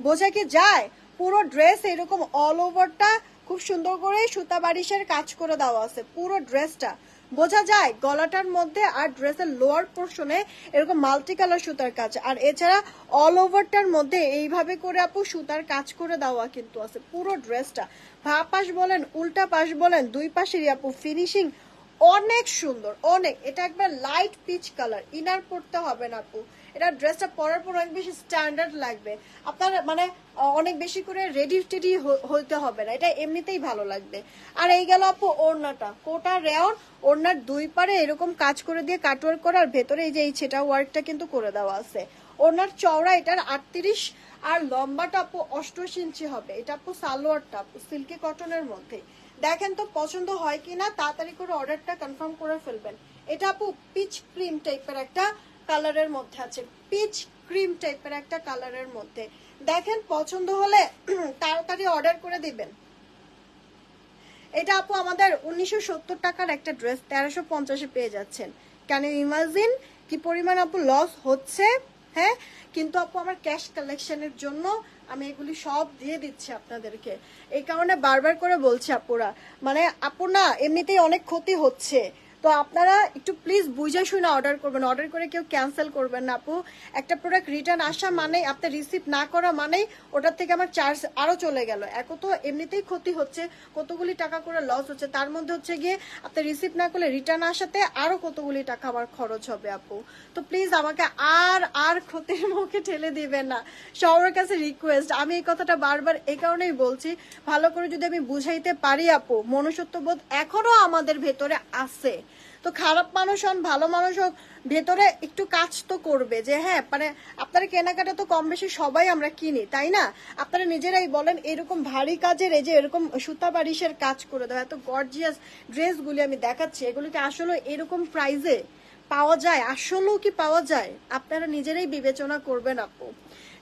S1: বোঝা কি যায়? পুরো ড্রেস এরকম অল ওভারটা খুব সুন্দর করে সুতা বারিশের কাজ করে দেওয়া আছে, পুরো ড্রেসটা বোঝা যায় গলাটার মধ্যে আর ড্রেসের লোয়ার পোর্শনে এরকম মাল্টি কালার সুতার কাজ, আর এছাড়া অল ওভারটার মধ্যে এইভাবে করে আপু সুতার কাজ করে দেওয়া কিন্তু আছে পুরো ড্রেসটা। ভা পাশ বলেন উল্টা পাশ বলেন দুই পাশেরই আপু ফিনিশিং অনেক সুন্দর, অনেক। এটা একবার লাইট পিচ কালার, ইনার পরতে হবে না আপু, এটা ড্রেসটা পরার পর অনেক বেশি স্ট্যান্ডার্ড লাগবে আপনার, মানে অনেক বেশি করে রেডি টেডি হইতে হবে না, এটা এমনিতেই ভালো লাগবে। আর এই গেল আপু ওড়নাটা, কোটা রেয়ন, ওড়নার দুই পারে এরকম কাজ করে দিয়ে কাটওয়ার্ক করা, আর ভেতরে এই যে এই ছেটা ওয়ার্কটা কিন্তু করে দেওয়া আছে। ওড়নার চওড়া এটার 38 আর লম্বাটা আপু 88 ইঞ্চি হবে। এটা আপু সালোয়ারটা আপু সিল্কি কটনের মধ্যে। দেখেন তো পছন্দ হয় কিনা, তাড়াতাড়ি করে অর্ডারটা কনফার্ম করে ফেলবেন। এটা আপু পিচ ক্রিম টাইপের একটা কালারের মধ্যে আছে, পিচ ক্রিম টাইপের একটা কালারের মধ্যে। দেখেন পছন্দ হলে তাড়াতাড়ি অর্ডার করে দিবেন। এটা আপু আমাদের 1970 টাকার একটা ড্রেস 1350-এ পেয়ে যাচ্ছেন। ক্যান ইউ ইমাজিন কি পরিমাণ আপু লস হচ্ছে? হ্যাঁ, কিন্তু আপু আমার ক্যাশ কালেকশনের জন্য আমি এগুলি সব দিয়ে দিচ্ছি আপনাদেরকে। এই কারণে বারবার করে বলছি আপুরা, মানে আপু না এমনিতেই অনেক ক্ষতি হচ্ছে, তো আপনারা একটু প্লিজ বুঝে শুনে অর্ডার করবেন, অর্ডার করে কেউ ক্যান্সেল করবেন না আপু। একটা প্রোডাক্ট রিটার্ন আসা মানে, আপনি রিসিভ না করা মানেই ওটার থেকে আমার চার্জ আরো চলে গেল। এখন তো এমনিতেই ক্ষতি হচ্ছে, কতগুলি টাকা করে লস হচ্ছে, তার মধ্যে হচ্ছে গিয়ে আপনি রিসিভ না করলে রিটার্ন আসাতে আরো কতগুলি টাকা আমার খরচ হবে আপু। তো প্লিজ আমাকে আর আর ক্ষতির মুখে ঠেলে দিবেন না, সবার কাছে রিকোয়েস্ট। আমি এই কথাটা বারবার এই কারণেই বলছি, ভালো করে যদি আমি বুঝাইতে পারি আপু, মনুষ্যত্ববোধ এখনো আমাদের ভেতরে আছে। তো খারাপ মানুষ হন ভালো মানুষ হোক, ভেতরে একটু কাজ তো করবে যে হ্যাঁ, মানে আপনারা কেনাকাটা তো কম বেশি সবাই আমরা কিনি, তাই না? আপনারা নিজেরাই বলেন, এরকম ভারী কাজের এই যে এরকম সুতা বারিশের কাজ করে দেওয়া এত গর্জিয়াস ড্রেসগুলি আমি দেখাচ্ছি, এগুলিকে আসলে এরকম প্রাইজে পাওয়া যায়? আসলেও কি পাওয়া যায়? আপনারা নিজেরাই বিবেচনা করবেন আপু,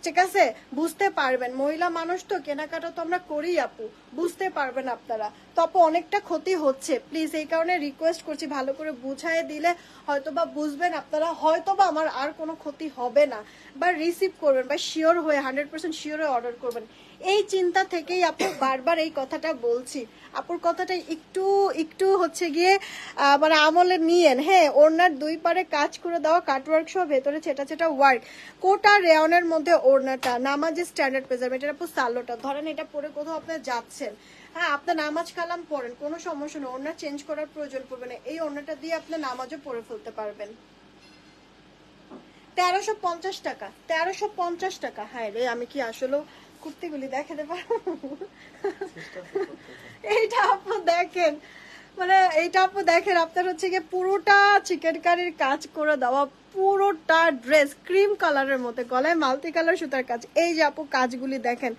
S1: ঠিক আছে? বুঝতে পারবেন, মহিলা মানুষ তো কেনাকাটা তো আমরা করি আপু, বুঝতে পারবেন আপনারা। তো আপু অনেকটা ক্ষতি হচ্ছে, প্লিজ এই কারণে রিকোয়েস্ট করছি, ভালো করে বুঝাই দিলে হয়তোবা বুঝবেন আপনারা, হয়তোবা আমার আর কোনো ক্ষতি হবে না, বা রিসিভ করবেন বা শিওর হয়ে 100% শিওর হয়ে অর্ডার করবেন। এই চিন্তা থেকেই আপু বারবার এই কথাটা বলছি। আপুর কথাটা একটু একটু হচ্ছে গিয়ে মানে আমলে নিয়েন। হ্যাঁ, ওড়নার দুই পারে কাজ করে দেওয়া কাটওয়ার্ক সহ, ভেতরে ছেটা ছেটা ওয়ার্ক, কোটা রেয়নের মধ্যে ওড়নাটা নামাজে স্ট্যান্ডার্ড পেয়ে যাবে। এটা আপু সালোটা, ধরেন এটা পরে কোথাও আপনি যাচ্ছেন, হ্যাঁ আপনার নামাজ কালাম পড়েন, কোনো সমস্যা নেই, ওড়না চেঞ্জ করার প্রয়োজন পড়বে না, এই ওড়নাটা দিয়ে আপনি নামাজও পড়ে ফেলতে পারবেন। 1350 টাকা, 1350 টাকা। হ্যাঁ রে, আমি কি আসলে কুর্তিগুলি দেখাতে পারবো? এইটা আপু দেখেন, মানে এইটা আপু দেখেন, আপনার হচ্ছে গিয়ে পুরোটা চিকেন কারির কাজ করে দেওয়া, পুরোটা ড্রেস ক্রিম কালারের মধ্যে, গলায় মাল্টি কালার সুতার কাজ। এই যে আপু কাজগুলি দেখেন,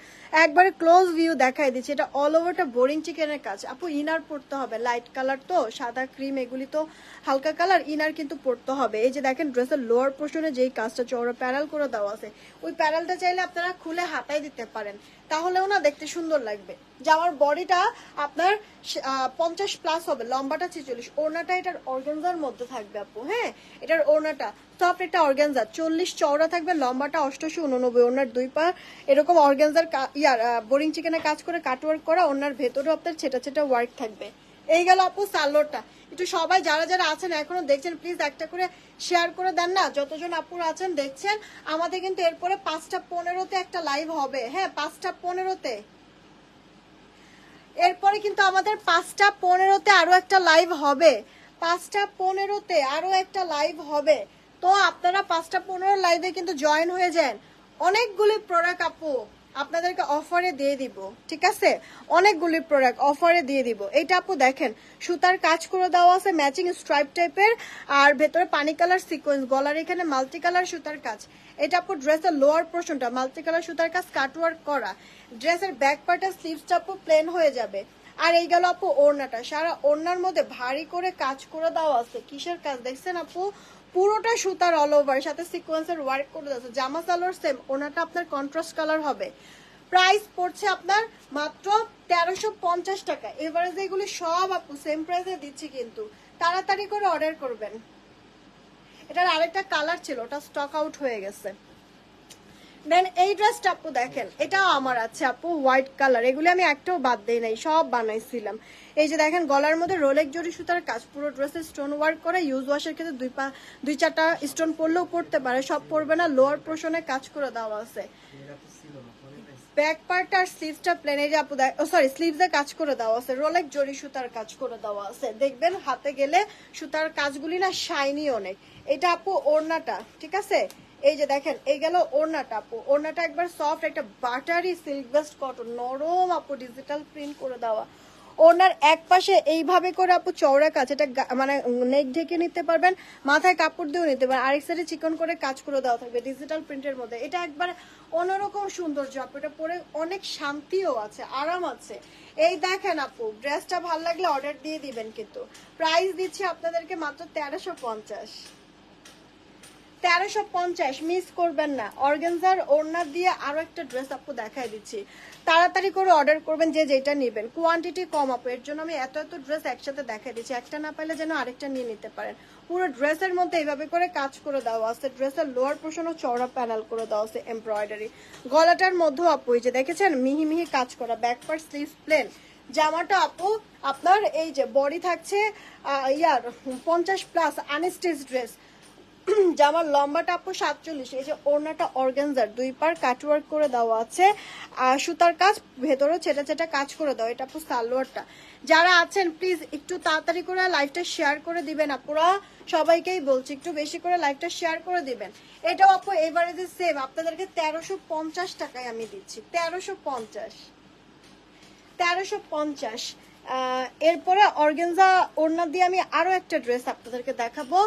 S1: একবারে ক্লোজ ভিউ দেখাই দিচ্ছি, এটা অল ওভারটা বোরিং চিকেনের কাজ। আপু ইনার পড়তে হবে, লাইট কালার তো, সাদা ক্রিম এগুলি তো হালকা কালার, ইনার কিন্তু পড়তে হবে। এই যে দেখেন ড্রেসের লোয়ার পোর্শনে যেই কাজটা চওড়া প্যারাল করে দেওয়া আছে, ওই প্যারালটা চাইলে আপনারা খুলে হাতায় দিতে পারেন, তাহলেও না দেখতে সুন্দর লাগবে। যে আমার বডিটা আপনার 50+ হবে, লম্বাটা 46, ওড়নাটা এটার অর্গানজার মধ্যে থাকবে আপু। হ্যাঁ, এটার ওড়নাটা সফট একটা অর্গানজা, 40 চওড়া থাকবে, লম্বাটা 88-89, ওড়নার দুই পা এরকম অর্গানজার বোরিং চিকেনের কাজ করে কাটওয়ার্ক করা, ওড়নার ভেতরেও আপনার ছেটা ছেটা ওয়ার্ক থাকবে। এই গেল আপু সালোয়ারটা। একটু সবাই যারা যারা আছেন এখনো দেখছেন, প্লিজ একটা করে শেয়ার করে দেন না, যতজন আপুর আছেন দেখছেন। আমাদের কিন্তু এরপরে 5:15-তে একটা লাইভ হবে। হ্যাঁ, 5:15-তে, এরপরে কিন্তু আমাদের 5:15-তে আরো একটা লাইভ হবে, 5:15-তে আরো একটা লাইভ হবে। তো আপনারা 5:15 লাইভে কিন্তু জয়েন হয়ে যান। অনেকগুলি প্রোডাক্ট আপু আপনাদেরকে অফারে দিয়ে দিব, ঠিক আছে? অনেকগুলি প্রোডাক্ট অফারে দিয়ে দিব। এইটা আপু দেখেন, সুতার কাজ করে দেওয়া আছে ম্যাচিং স্ট্রাইপ টাইপের, আর ভেতরে পানি কালার সিকোয়েন্স, গলার এখানে মাল্টি কালার সুতার কাজ। এটা আপু ড্রেসের লোয়ার পোর্শনটা মাল্টি কালার সুতার কাজ কাটওয়ার্ক করা, ড্রেসের ব্যাক পার্টের স্লিভসটা আপু প্লেন হয়ে যাবে। আর এই গেল আপু ওড়নাটা, সারা ওড়নার মধ্যে ভারী করে কাজ করে দেওয়া আছে। কিসের কাজ দেখছেন আপু? পুরোটা সুতার অল ওভার, সাথে সিকোয়েন্সের ওয়ার্ক করে দেওয়া আছে। জামা সালোয়ার সেম, ওড়নাটা আপনার কন্ট্রাস্ট কালার হবে। প্রাইস পড়ছে আপনার মাত্র 1350 টাকা। এভারেজ এগুলি সব আপু সেম প্রাইসে দিচ্ছি, কিন্তু তাড়াতাড়ি করে অর্ডার করবেন। এটার আরেকটা কালার ছিল, ওটা স্টক আউট হয়ে গেছে। দেন এই ড্রেসটা আপু দেখেন, এটাও আমার আছে আপু, হোয়াইট কালার। এগুলি আমি একটাও বাদ দেই নাই, সব বানাইছিলাম। এই যে দেখেন গলার মধ্যে রোলেক জরি সুতার কাজ, পুরো ড্রেসে স্টোন ওয়ার্ক করে। ইউজ ওয়াশের ক্ষেত্রে দুই চারটা স্টোন পরলেও পড়তে পারে, সব পরবে না। লোয়ার পোর্শনে কাজ করে দেওয়া আছে। ব্যাক পার্ট আর স্লিভসটা প্লেন। এই যে আপু সরি, স্লিভসে কাজ করে দেওয়া আছে, রোলেক জরি সুতার কাজ করে দেওয়া আছে। দেখবেন হাতে গেলে সুতার কাজগুলি না শাইনি অনেক। এটা আপু ওড়নাটা, ঠিক আছে? এই যে দেখেন, এই গেল ওড়নাটা আপু। ওড়নাটা একবার সফট, একটা বাটারি সিল্ক বেস্ট কটন, নরম আপু, ডিজিটাল প্রিন্ট করে দেওয়া। ওনার এক পাশে এইভাবে করে আপু চওড়া কাজ, এটা মানে নেক ঢেকে নিতে পারবেন, মাথায় কাপড় দিয়েও নিতে পারবেন। আরেক সাইডে চিকন করে কাজ করে দেওয়া থাকবে ডিজিটাল প্রিন্টের মধ্যে। এটা একবার অন্যরকম সৌন্দর্য আপু, এটা পরে অনেক শান্তিও আছে, আরাম আছে। এই দেখেন আপু, ড্রেসটা ভালো লাগলে অর্ডার দিয়ে দিবেন। কিন্তু প্রাইস দিচ্ছি আপনাদেরকে মাত্র 1350। 1350, মিস করবেন না। অর্গানজার ওড়না দিয়ে আরো একটা ড্রেস আপু দেখাই দিচ্ছি, তাড়াতাড়ি করে অর্ডার করবেন যে যেটা নেবেন। কোয়ান্টিটি কম আপু, এর জন্য আমি এত এত ড্রেস একসাথে দেখাই দিচ্ছি। একটা না পাইলে যেন আরেকটা নিয়ে নিতে পারেন। পুরো ড্রেসের মধ্যে এইভাবে করে কাজ করে দেওয়া আছে। ড্রেসের লোয়ার পোর্শনও চওড়া প্যানেল করে দেওয়া আছে এমব্রয়ডারি। গলাটার মধ্যেও আপু এই যে দেখেছেন মিহি মিহি কাজ করা, ব্যাক পার্ট স্লিভ প্লেন। জামাটা আপু আপনার এই যে বডি থাকছে 50+, আনস্টিচ ড্রেস। জামার লম্বাটা আপু 47। এই যে ওড়নাটা অর্গানজার, দুই পার কাটওয়ার্ক করে দেওয়া আছে, আর সুতার কাজ, ভেতরে ছেটা ছেটা কাজ করে দেওয়া। এটা আপু সালোয়ারটা। যারা আছেন প্লিজ একটু তাড়াতাড়ি করে লাইভটা শেয়ার করে দিবেন আপুরা, সবাইকেই বলছি একটু বেশি করে লাইভটা শেয়ার করে দিবেন। এটাও আপু এবারে যে সেম আপনাদেরকে 1350 টাকায় আমি দিচ্ছি। 1350, 1350। এরপরে অর্গানজা ওড়না দিয়ে আমি আরো একটা ড্রেস আপনাদেরকে দেখাবো।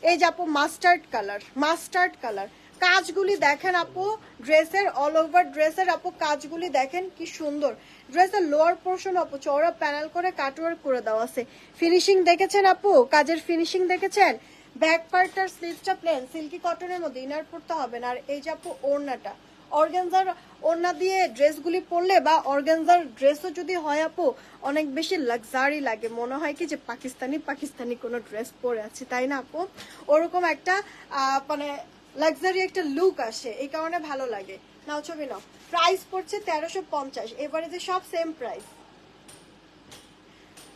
S1: এই যে আপু মাস্টার্ড কালার, মাস্টার্ড কালার। কাজগুলি দেখেন আপু, ড্রেসের অল ওভার ড্রেসের আপু কাজগুলি দেখেন কি সুন্দর। ড্রেসের লোয়ার পোর্শন আপু চওড়া প্যানেল করে কাটওয়ার্ক করে দেওয়া আছে। ফিনিশিং দেখেছেন আপু, কাজের ফিনিশিং দেখেছেন। ব্যাক পার্ট আর স্লিভসটা প্লেন, সিল্কি কটনের মধ্যে, ইনার পড়তে হবে না। আর এই যে আপু ওড়নাটা, অর্গানজার ওড়না দিয়ে ড্রেসগুলি পরলে বা অর্গানজার ড্রেসও যদি হয় আপু, অনেক বেশি লাক্সারি লাগে, মনে হয় কি যে পাকিস্তানি পাকিস্তানি কোনো ড্রেস পরে আছে, তাই না আপু? ওরকম একটা মানে লাক্সারি একটা লুক আসে, এই কারণে ভালো লাগে। নাও ছবি নাও। প্রাইস পড়ছে 1350। এবারে যে সব সেম প্রাইস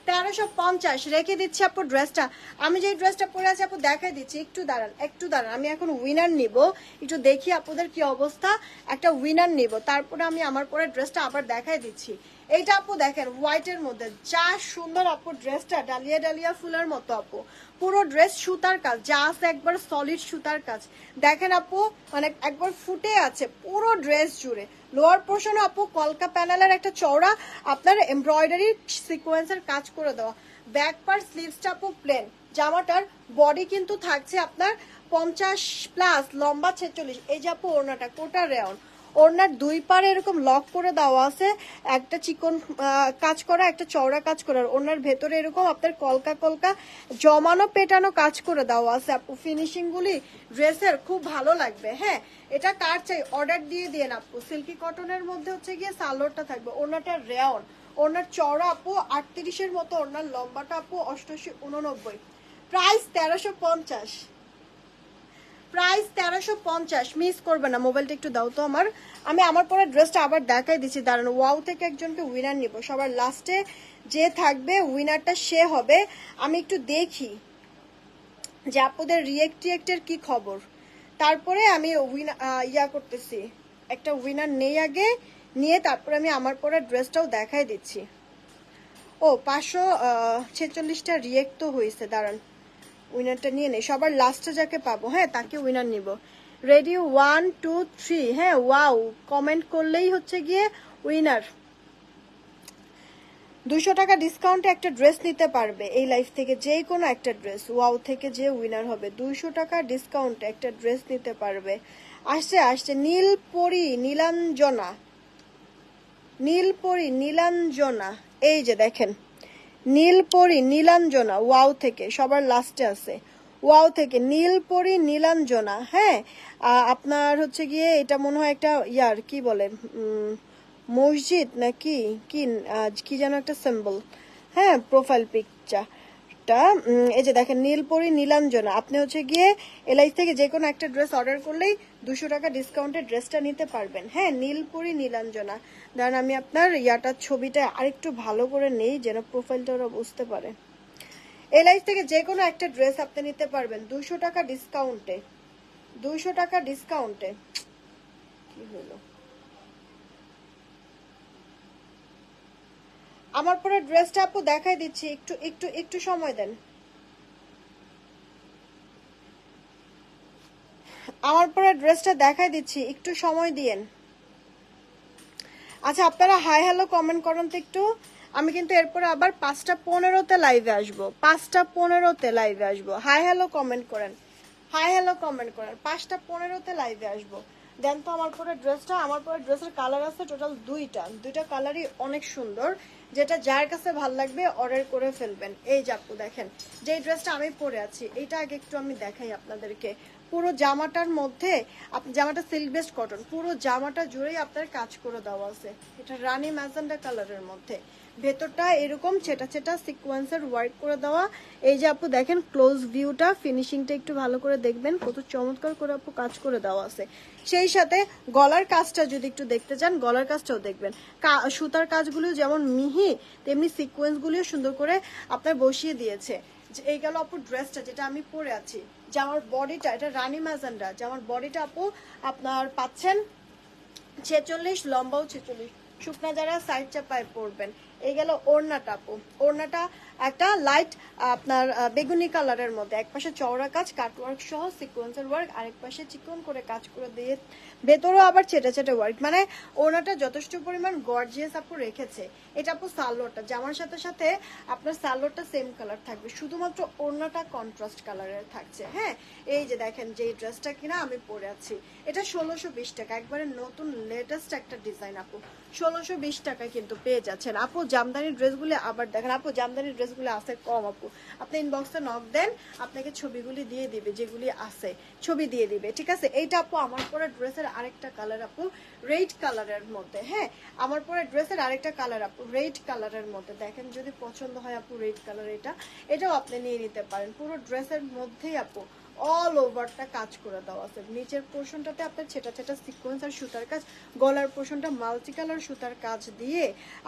S1: 1350 রেখে দিচ্ছি আপু ড্রেসটা। আমি যে ড্রেসটা পরে আছি আপু দেখাই দিচ্ছি, একটু দাঁড়ান একটু দাঁড়ান। আমি এখন উইনার নিব, একটু দেখি আপুদের কি অবস্থা। একটা উইনার নিব, তারপরে আমি আমার পরে ড্রেসটা আবার দেখাই দিচ্ছি। এইটা আপু দেখেন হোয়াইটের মধ্যে, যা সুন্দর আপু ড্রেসটা, ডালিয়া ডালিয়া ফুলের মতো আপু। পুরো ড্রেস সুতার কাজ, যা আছে একবার সলিড সুতার কাজ। দেখেন আপু মানে একবার ফুটে আছে পুরো ড্রেস জুড়ে। লোয়ার পোর্শনে আপু কলকা প্যানেলের একটা চওড়া আপনার এমব্রয়ডারি সিকোয়েন্সের কাজ করে দেওয়া। ব্যাক পার্ট স্লিভসটা আপু প্লেন। জামাটার বডি কিন্তু থাকছে আপনার 50+, লম্বা 46। এই যে আপু ওড়নাটা কোটা রেয়ন, ওড়নার দুই পারে এরকম লক করে দেওয়া আছে, একটা চিকন কাজ করা, একটা চওড়া কাজ করা। ওড়নার ভেতরে এরকম আপনার কলকা কলকা জমানো পেটানো কাজ করে দেওয়া আছে আপু। ফিনিশিং গুলি ড্রেসের খুব ভালো লাগবে। হ্যাঁ, এটা কার চাই অর্ডার দিয়ে দিয়ে আপু। সিল্কি কটনের মধ্যে হচ্ছে গিয়ে সালোয়ারটা থাকবে, ওড়নাটা রেয়ন, ওড়নার চওড়া আপু 38-এর মতো, ওড়নার লম্বাটা আপু 88-89। প্রাইস 1350, প্রাইস 1350, মিস করবে না। মোবাইলটা একটু দাও তো আমার, আমি আমার পরে ড্রেসটা আবার দেখাই দিচ্ছি। দাঁড়ানো, ওয়াও থেকে একজনকে উইনার নিব, সবার লাস্টে যে থাকবে উইনারটা সে হবে। আমি একটু দেখি যে আপনাদের রিয়েক্টের কি খবর, তারপরে আমি ইয়া করতেছি, একটা উইনার নেই আগে, নিয়ে তারপরে আমি আমার পরে ড্রেসটাও দেখাই দিচ্ছি। ও 546টা রিয়েক্ট তো হয়েছে, দাঁড়ান উইনারটা নিয়ে নেই। সবার লাস্টে যাকে পাবো হ্যাঁ তাকে উইনার নিব। রেডি 1 2 3। হ্যাঁ ওয়াও কমেন্ট করলেই হচ্ছে গিয়ে উইনার। 200 টাকা ডিসকাউন্টে একটা ড্রেস নিতে পারবে এই লাইফ থেকে, যে কোনো একটা ড্রেস। ওয়াও থেকে যে উইনার হবে 200 টাকা ডিসকাউন্টে একটা ড্রেস নিতে পারবে। আসছে আসছে নীলপরি নীলাঞ্জনা, নীলপরি নীলাঞ্জনা। এই যে দেখেন নীলপরি নীলাঞ্জনা ওয়াও থেকে, সবার লাস্টে আছে ওয়াও থেকে নীলপরি নীলাঞ্জনা। হ্যাঁ আপনার হচ্ছে গিয়ে এটা মনে হয় একটা ইয়ার কি বলে মসজিদ নাকি কি কি যেন একটা সিম্বল। হ্যাঁ প্রোফাইল পিকচার। একটা এই যে দেখেন নীলপরি নীলাঞ্জনা, আপনি হচ্ছে গিয়ে এলআই থেকে যে কোনো একটা ড্রেস অর্ডার করলেই 200 টাকা ডিসকাউন্টে ড্রেসটা নিতে পারবেন। হ্যাঁ, নীলপরি নীলাঞ্জনা। ধরেন আমি আপনার ইয়াটার ছবিটা আরেকটু ভালো করে নেই যেন প্রোফাইলটা ওরা বুঝতে পারে। এলআই থেকে যে কোনো একটা ড্রেস আপনি নিতে পারবেন 200 টাকা ডিসকাউন্টে, 200 টাকা ডিসকাউন্টে। কি হলো আমার পরে ড্রেসটা আপু দেখাই দিচ্ছি, একটু একটু একটু সময় দেন। আমার পরে ড্রেসটা দেখাই দিচ্ছি, একটু সময় দিয়েন। আচ্ছা আপনারা হাই হ্যালো কমেন্ট করুন তো একটু। আমি কিন্তু এরপরে আবার 5:15-তে লাইভে আসবো, 5:15-তে লাইভে আসবো। হাই হ্যালো কমেন্ট করেন, হাই হ্যালো কমেন্ট করেন। 5:15-তে লাইভে আসবো। দেন তো আমার পরে ড্রেসটা, আমার পরে ড্রেসের কালার আছে টোটাল দুইটা কালারই অনেক সুন্দর। যেটা যার কাছে ভাল লাগবে অর্ডার করে ফেলবেন। এই যে আপু দেখেন যে ড্রেসটা আমি পরে আছি, এটা আগে একটু আমি দেখাই আপনাদেরকে। পুরো জামাটার মধ্যে জামাটা সিল্ক বেস্ট কটন, পুরো জামাটা জুড়েই আপনার কাজ করে দেওয়া আছে। এটা রানী ম্যাজেন্ডা কালারের মধ্যে, ভেতরটা এরকম ছেটা ছেটা সিকোয়েন্সের ওয়ার্ক করে দেওয়া। এই যে আপু দেখেন ক্লোজ ভিউটা, ফিনিশিংটা একটু ভালো করে দেখবেন, কত চমৎকার করে আপু কাজ করে দেওয়া আছে। সেই সাথে গলার কাজটা যদি একটু দেখতে চান, গলার কাজটাও দেখবেন। সুতার কাজগুলো যেমন মিহি, তেমনি সিকোয়েন্সগুলিও সুন্দর করে আপনার বসিয়ে দিয়েছে। এই গেল আপু ড্রেসটা যেটা আমি পরে আছি। জামার বডিটা, এটা রানী ম্যাজেন্ডা, জামার বডিটা আপু আপনার পাচ্ছেন 46, লম্বাও 46। শুকনা যারা সাইড চাপায় পরবেন। এই গেল ওড়নাটা আপু, ওড়নাটা একটা লাইট আপনার বেগুনি কালারের মধ্যে, এক পাশে চওড়া কাজ কাটওয়ার্ক সহ সিকোয়েন্সের ওয়ার্ক, আরেক পাশে চিকন করে কাজ করে দিয়ে ভেতরেও আবার ছেটে ছেটে ওয়ার্ক, মানে ওড়নাটা যথেষ্ট পরিমাণ গর্জিয়াস আপু রেখেছে। এটা আপু সালোয়ারটা, জামার সাথে সাথে আপনার সালোয়ারটা সেম কালার থাকবে, শুধুমাত্র ওড়নাটা কন্ট্রাস্ট কালারের থাকছে। হ্যাঁ, এই যে দেখেন যে ড্রেসটা কিনা আমি পরে আছি, এটা 1620 টাকা, একবারে নতুন লেটেস্ট একটা ডিজাইন আপু। 1620 টাকায় কিন্তু পেয়ে যাচ্ছেন আপু। জামদানি ড্রেসগুলি আবার দেখেন আপু, জামদানি ড্রেসগুলি আছে কম আপু। আপনি ইনবক্সে নক দেন, আপনাকে ছবিগুলি দিয়ে দিবে, যেগুলি আছে ছবি দিয়ে দিবে, ঠিক আছে। এইটা আপু আমার পরে ড্রেসের আরেকটা কালার আপু, রেড কালারের মধ্যে। হ্যাঁ, আমার পরে ড্রেসের আরেকটা কালার আপু, রেড কালারের মধ্যে। দেখেন যদি পছন্দ হয় আপু রেড কালার, এটাও আপনি নিয়ে নিতে পারেন। পুরো ড্রেসের মধ্যেই আপু অল ওভারটা কাজ করে দেওয়া আছে। নিচের পোর্শনটাতে আপনার ছেটা ছেটা সিকোয়েন্স আর সুতার কাজ, গলার পোর্শনটা মাল্টি কালার সুতার কাজ দিয়ে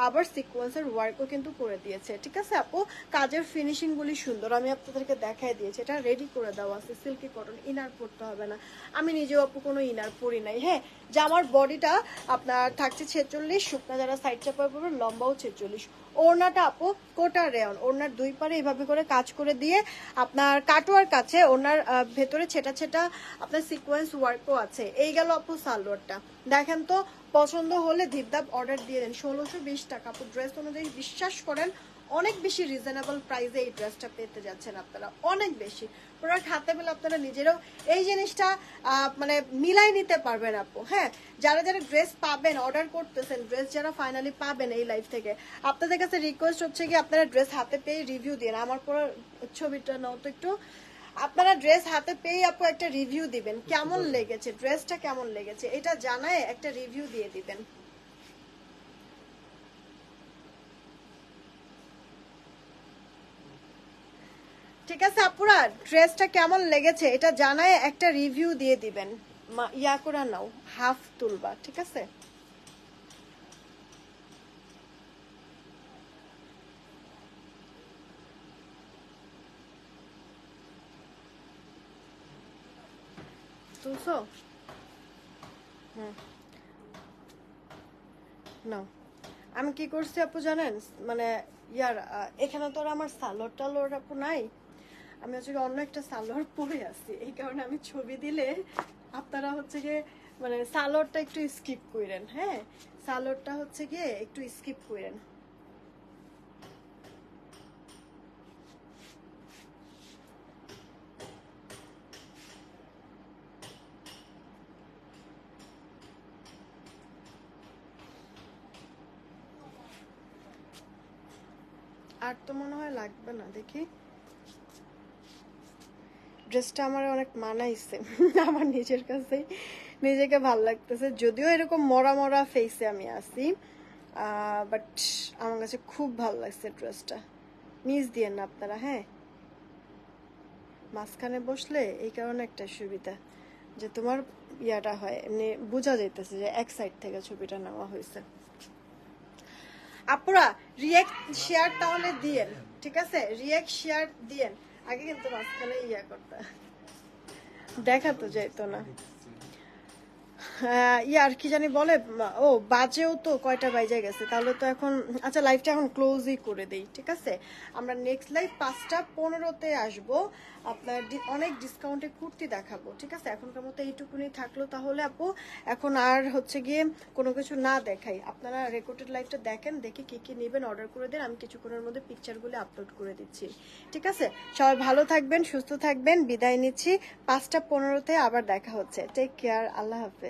S1: আবার সিকোয়েন্সের ওয়ার্কও কিন্তু করে দিয়েছে, ঠিক আছে আপু। কাজের ফিনিশিং গুলি সুন্দর, আমি আপনাদেরকে দেখাই দিয়েছি। এটা রেডি করে দেওয়া আছে, সিল্কি কটন, ইনার পরতে হবে না। আমি নিজেও আপু কোনো ইনার পরি নাই। হ্যাঁ, জামার বডিটা আপনার থাকছে 46, শুকনা যারা সাইড চাপা পড়বে লম্বাও 46। ওড়নাটা আপু কোটা রেয়ন, ওড়নার দুই পারে এইভাবে করে কাজ করে দিয়ে আপনার কাটোয়ার কাছে ওড়নার ভেতরে ছেটা ছেটা আপনার সিকোয়েন্স ওয়ার্কও আছে। এই গেল আপু সালোয়ারটা, দেখেন তো পছন্দ হলে ধিপধাপ অর্ডার দিয়ে দেন। 1620 টাকা আপু, ড্রেস অনুযায়ী বিশ্বাস করেন অনেক বেশি রিজনেবল প্রাইসে এই ড্রেসটা পেতে যাচ্ছেন আপনারা, অনেক বেশি। প্রোডাক্ট হাতে পেলে আপনারা নিজেরাও এই জিনিসটা মানে মিলাই নিতে পারবেন আপু। হ্যাঁ, যারা যারা ড্রেস পাবেন, অর্ডার করতেছেন, ড্রেস যারা ফাইনালি পাবেন এই লাইভ থেকে, আপনাদের কাছে রিকোয়েস্ট হচ্ছে কি আপনারা ড্রেস হাতে পেয়ে রিভিউ দিন। আমার পর ছবিটা নাও তো একটু। আপনারা ড্রেস হাতে পেয়ে আপু একটা রিভিউ দিবেন, কেমন লেগেছে ড্রেসটা, কেমন লেগেছে এটা জানায় একটা রিভিউ দিয়ে দিবেন। ঠিক আছে আপুরা, ড্রেসটা কেমন লেগেছে এটা জানায় একটা রিভিউ দিয়ে দিবেন। ইয়া করে নাও, হাফ তুলবা, ঠিক আছে। তুলছো? হুম, নাও। আমি কি করছি আপু জানেন, মানে ইয়ার এখানে তো আর আমার সালোয়ার টালোয়ার আপু নাই, আমি হচ্ছে অন্য একটা সালোয়ার পরে আছি। এই কারণে আমি ছবি দিলে আপনারা হচ্ছে গিয়ে মানে সালোয়ারটা একটু স্কিপ করেন। হ্যাঁ, সালোয়ারটা হচ্ছে গিয়ে একটু স্কিপ করেন। আর তো মনে হয় লাগবে না, দেখি। ড্রেসটা আমার অনেক মানাইছে আমার নিজের কাছে, নিজেকে ভাল লাগতেছে। যদিও এরকম মরা মরা ফেসে আমি আছি, বাট আমার কাছে খুব ভালো লাগছে ড্রেসটা। মিস দিয়েন না আপনারা। হ্যাঁ, মাঝখানে বসলে এই কারণে একটা সুবিধা যে তোমার ইয়াটা হয়, এমনি বোঝা যাইতেছে যে এক সাইড থেকে ছবিটা নেওয়া হয়েছে। আপুরা রিয়েক্ট শেয়ার তাহলে দিয়েন, ঠিক আছে? রিয়েক্ট শেয়ার দিয়েন। আগে কিন্তু মাঝখানে ইয়া করতে দেখা তো যাইতো না। ইয়ার কি জানি বলে, ও বাজেও তো কয়টা বাজে গেছে, তাহলে তো এখন আচ্ছা লাইভটা এখন ক্লোজই করে দেই, ঠিক আছে? আমরা নেক্সট লাইভ 5:15-তে আসবো, আপনার অনেক ডিসকাউন্টে কুর্তি দেখাবো, ঠিক আছে? এখনকার মতো এইটুকুনি থাকলো তাহলে আপু, এখন আর হচ্ছে গিয়ে কোনো কিছু না দেখাই, আপনারা রেকর্ডেড লাইভটা দেখেন, দেখে কি কি নেবেন অর্ডার করে দেন, আমি কিছুক্ষণের মধ্যে পিকচারগুলো আপলোড করে দিচ্ছি, ঠিক আছে? সবাই ভালো থাকবেন, সুস্থ থাকবেন, বিদায় নিচ্ছি। 5:15-তে আবার দেখা হচ্ছে। টেক কেয়ার, আল্লাহ হাফেজ।